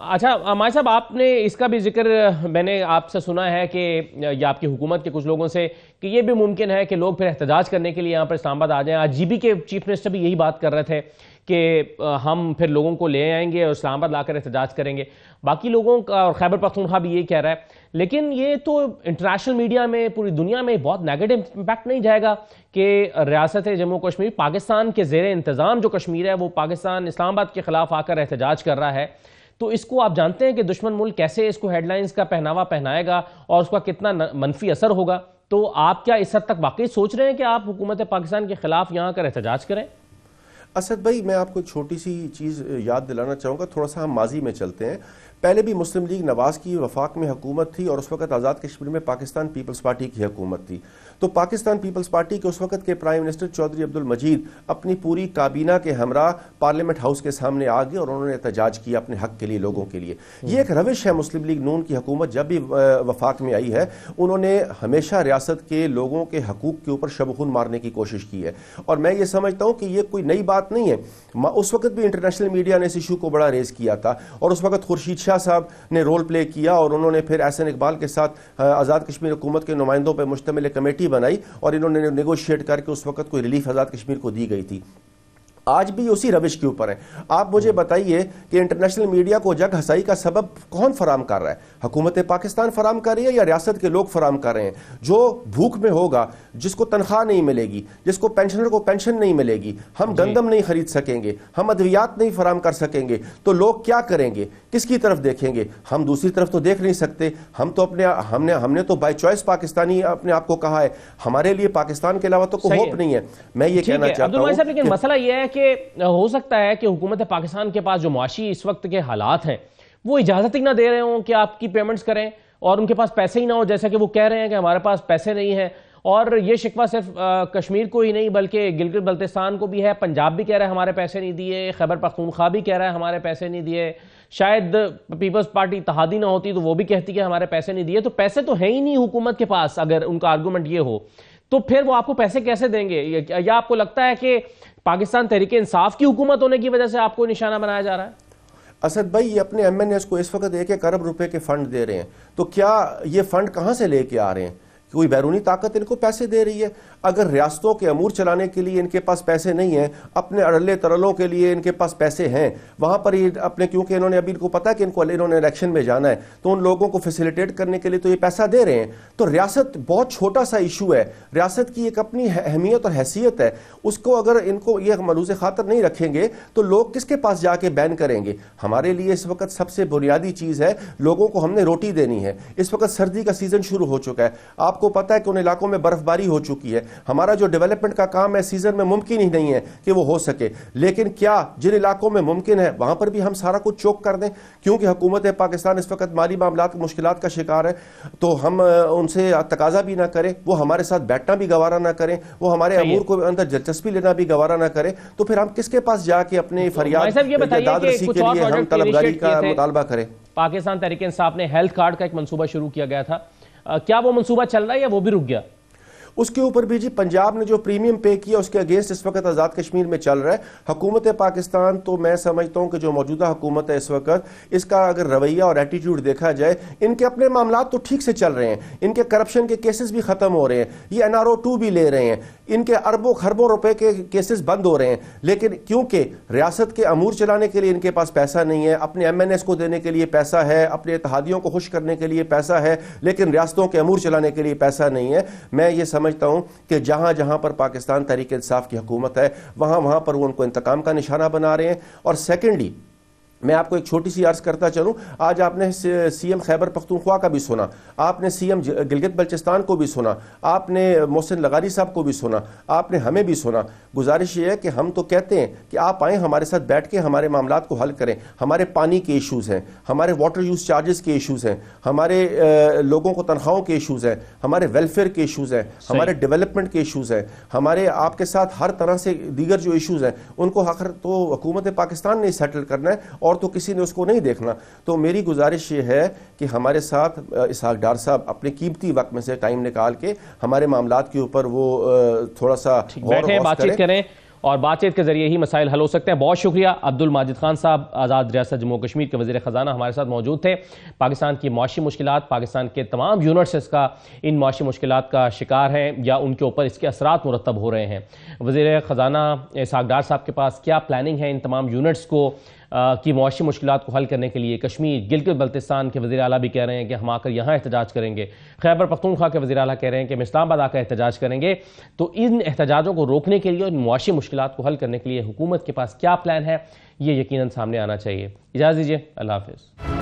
اچھا مائی صاحب، آپ نے اس کا بھی ذکر میں نے آپ سے سنا ہے کہ یا آپ کی حکومت کے کچھ لوگوں سے کہ یہ بھی ممکن ہے کہ لوگ پھر احتجاج کرنے کے لیے یہاں پر اسلام آباد آ جائیں. آج GB کے چیف منسٹر بھی یہی بات کر رہے تھے کہ ہم پھر لوگوں کو لے آئیں گے اور اسلام آباد لا کر احتجاج کریں گے. باقی لوگوں کا اور خیبر پختونخوا بھی یہی کہہ رہا ہے. لیکن یہ تو انٹرنیشنل میڈیا میں پوری دنیا میں بہت نیگیٹو امپیکٹ نہیں جائے گا کہ ریاست جموں کشمیر پاکستان کے زیر انتظام جو کشمیر ہے وہ پاکستان اسلام آباد کے خلاف آ کر احتجاج کر رہا ہے. تو اس کو آپ جانتے ہیں کہ دشمن ملک کیسے اس کو ہیڈ لائنز کا پہناوا پہنائے گا اور اس کا کتنا منفی اثر ہوگا. تو آپ کیا اس حد تک واقعی سوچ رہے ہیں کہ آپ حکومت پاکستان کے خلاف یہاں کر احتجاج کریں؟ اسد بھائی، میں آپ کو چھوٹی سی چیز یاد دلانا چاہوں گا. تھوڑا سا ہم ماضی میں چلتے ہیں. پہلے بھی مسلم لیگ نواز کی وفاق میں حکومت تھی اور اس وقت آزاد کشمیر میں پاکستان پیپلز پارٹی کی حکومت تھی. تو پاکستان پیپلز پارٹی کے اس وقت کے پرائم منسٹر چودھری عبد المجید اپنی پوری کابینہ کے ہمراہ پارلیمنٹ ہاؤس کے سامنے آ گئے اور انہوں نے احتجاج کیا اپنے حق کے لیے، لوگوں کے لیے. یہ ایک روش ہے مسلم لیگ نون کی حکومت جب بھی وفاق میں آئی ہے انہوں نے ہمیشہ ریاست کے لوگوں کے حقوق کے اوپر شب خون مارنے کی کوشش کی ہے. اور میں یہ سمجھتا ہوں کہ یہ کوئی نئی بات نہیں ہے. اس وقت بھی انٹرنیشنل میڈیا نے اس ایشو کو بڑا ریز کیا تھا اور اس وقت خورشید شاہ صاحب نے رول پلے کیا اور انہوں نے پھر احسن اقبال کے ساتھ آزاد کشمیر حکومت کے نمائندوں پہ مشتمل کمیٹی بنائی اور انہوں نے نیگوشیٹ کر کے اس وقت کوئی ریلیف آزاد کشمیر کو دی گئی تھی. آج بھی اسی روش کے اوپر ہے. آپ مجھے بتائیے کہ انٹرنیشنل میڈیا کو جگ ہنسائی کا سبب کون فراہم کر رہا ہے؟ حکومت پاکستان فراہم کر رہی ہے یا ریاست کے لوگ فراہم کر رہے ہیں؟ جو بھوک میں ہوگا، جس کو تنخواہ نہیں ملے گی، جس کو پینشنر کو پینشن نہیں ملے گی، ہم گندم نہیں خرید سکیں گے، ہم ادویات نہیں فراہم کر سکیں گے، تو لوگ کیا کریں گے؟ کس کی طرف دیکھیں گے؟ ہم دوسری طرف تو دیکھ نہیں سکتے. ہم نے تو بائی چوائس پاکستانی اپنے آپ کو کہا ہے. ہمارے لیے پاکستان کے علاوہ تو کوئی ہوپ نہیں ہے. میں یہ کہنا چاہتا ہوں لیکن مسئلہ یہ ہے کہ ہو سکتا ہے کہ حکومت پاکستان کے پاس جو معاشی اس وقت کے حالات ہیں وہ اجازت ہی نہ دے رہے ہوں کہ آپ کی پیمنٹس کریں اور ان کے پاس پیسے ہی نہ ہو، جیسا کہ وہ کہہ رہے ہیں کہ ہمارے پاس پیسے نہیں ہیں. اور یہ شکوہ صرف کشمیر کو ہی نہیں بلکہ گلگت بلتستان کو بھی ہے. پنجاب بھی کہہ رہا ہے ہمارے پیسے نہیں دیے، خیبر پختونخوا بھی کہہ رہا ہے ہمارے پیسے نہیں دیے. شاید پیپلز پارٹی اتحادی نہ ہوتی تو وہ بھی کہتی کہ ہمارے پیسے نہیں دیے. تو پیسے تو ہیں ہی نہیں حکومت کے پاس. اگر ان کا آرگومنٹ یہ ہو تو پھر وہ آپ کو پیسے کیسے دیں گے؟ یا آپ کو لگتا ہے کہ پاکستان تحریک انصاف کی حکومت ہونے کی وجہ سے آپ کو نشانہ بنایا جا رہا ہے؟ اسد بھائی یہ اپنے ایم این ایز کو اس وقت 1 ارب روپے کے فنڈ دے رہے ہیں، تو کیا یہ فنڈ کہاں سے لے کے آ رہے ہیں؟ کوئی بیرونی طاقت ان کو پیسے دے رہی ہے؟ اگر ریاستوں کے امور چلانے کے لیے ان کے پاس پیسے نہیں ہیں، اپنے اڑلے ترلوں کے لیے ان کے پاس پیسے ہیں، وہاں پر یہ اپنے کیونکہ انہوں نے ابھی ان کو پتا کہ انہوں نے الیکشن میں جانا ہے، تو ان لوگوں کو فیسیلیٹیٹ کرنے کے لیے تو یہ پیسہ دے رہے ہیں. تو ریاست بہت چھوٹا سا ایشو ہے، ریاست کی ایک اپنی اہمیت اور حیثیت ہے، اس کو اگر ان کو یہ ملوث خاطر نہیں رکھیں گے تو لوگ کس کے پاس جا کے بین کریں گے؟ ہمارے لیے اس وقت سب سے بنیادی چیز ہے، لوگوں کو ہم نے روٹی دینی ہے. اس وقت سردی کا سیزن شروع ہو چکا ہے، آپ کو پتا ہے کہ ان علاقوں میں برف باری ہو چکی ہے. ہمارا جو ڈیولپمنٹ کا کام ہے سیزن میں ممکن ہی نہیں ہے کہ وہ ہو سکے، لیکن کیا جن علاقوں میں ممکن ہے وہاں پر بھی ہم سارا کچھ چوک کر دیں؟ کیونکہ حکومت پاکستان اس وقت مالی معاملات مشکلات کا شکار ہے، تو ہم ان سے تقاضا بھی نہ کریں، وہ ہمارے ساتھ بیٹھنا بھی گوارا نہ کریں، وہ ہمارے امور کو اندر دلچسپی لینا بھی گوارا نہ کریں، تو پھر ہم کس کے پاس جا کے اپنے فریاد داد رسی کے لیے ہم طلبگاری کا مطالبہ کریں؟ پاکستان تحریک انصاف نے ہیلتھ کارڈ کا ایک منصوبہ شروع کیا گیا تھا، کیا وہ منصوبہ چل رہا ہے یا وہ بھی رک گیا؟ اس کے اوپر بھی جی پنجاب نے جو پریمیم پے کیا اس کے اگینسٹ اس وقت آزاد کشمیر میں چل رہا ہے. حکومت پاکستان تو میں سمجھتا ہوں کہ جو موجودہ حکومت ہے اس وقت، اس کا اگر رویہ اور ایٹیٹیوڈ دیکھا جائے، ان کے اپنے معاملات تو ٹھیک سے چل رہے ہیں، ان کے کرپشن کے کیسز بھی ختم ہو رہے ہیں، یہ NRO2 بھی لے رہے ہیں، ان کے اربوں خربوں روپے کے کیسز بند ہو رہے ہیں. لیکن کیونکہ ریاست کے امور چلانے کے لیے ان کے پاس پیسہ نہیں ہے، اپنے MNS کو دینے کے لیے پیسہ ہے، اپنے اتحادیوں کو خوش کرنے کے لیے پیسہ ہے، لیکن ریاستوں کے امور چلانے کے لیے پیسہ نہیں ہے. میں یہ سمجھتا ہوں کہ جہاں جہاں پر پاکستان تحریک انصاف کی حکومت ہے وہاں پر وہ ان کو انتقام کا نشانہ بنا رہے ہیں. اور سیکنڈلی میں آپ کو ایک چھوٹی سی عرض کرتا چلوں، آج آپ نے سی ایم خیبر پختونخوا کا بھی سنا، آپ نے سی ایم گلگت بلچستان کو بھی سنا، آپ نے محسن لغاری صاحب کو بھی سنا، آپ نے ہمیں بھی سنا. گزارش یہ ہے کہ ہم تو کہتے ہیں کہ آپ آئیں ہمارے ساتھ بیٹھ کے ہمارے معاملات کو حل کریں. ہمارے پانی کے ایشوز ہیں، ہمارے واٹر یوز چارجز کے ایشوز ہیں، ہمارے لوگوں کو تنخواہوں کے ایشوز ہیں، ہمارے ویلفیئر کے ایشوز ہیں، ہمارے ڈیولپمنٹ کے ایشوز ہیں، ہمارے آپ کے ساتھ ہر طرح سے دیگر جو ایشوز ہیں ان کو آخر تو حکومت پاکستان نے سیٹل کرنا ہے اور تو کسی نے اس کو نہیں دیکھنا. تو میری گزارش یہ ہے کہ ہمارے ساتھ اسحاق ڈار صاحب اپنے قیمتی وقت میں سے ٹائم نکال کے ہمارے معاملات کے اوپر وہ تھوڑا سا بیٹھیں، بات چیت کریں اور بات چیت کے ذریعے ہی مسائل حل ہو سکتے ہیں. بہت شکریہ. عبد الماجد خان صاحب آزاد ریاست جموں کشمیر کے وزیر خزانہ ہمارے ساتھ موجود تھے. پاکستان کی معاشی مشکلات، پاکستان کے تمام یونٹس اس کا ان معاشی مشکلات کا شکار ہیں یا ان کے اوپر اس کے اثرات مرتب ہو رہے ہیں. وزیر خزانہ اسحاق ڈار صاحب کے پاس کیا پلاننگ ہے ان تمام یونٹس کو کی معاشی مشکلات کو حل کرنے کے لیے؟ کشمیر گلگت بلتستان کے وزیر اعلیٰ بھی کہہ رہے ہیں کہ ہم آ کر یہاں احتجاج کریں گے. خیبر پختونخوا کے وزیر اعلیٰ کہہ رہے ہیں کہ ہم اسلام آباد آ کر احتجاج کریں گے. تو ان احتجاجوں کو روکنے کے لیے اور ان معاشی مشکلات کو حل کرنے کے لیے حکومت کے پاس کیا پلان ہے، یہ یقیناً سامنے آنا چاہیے. اجازت دیجیے، اللہ حافظ.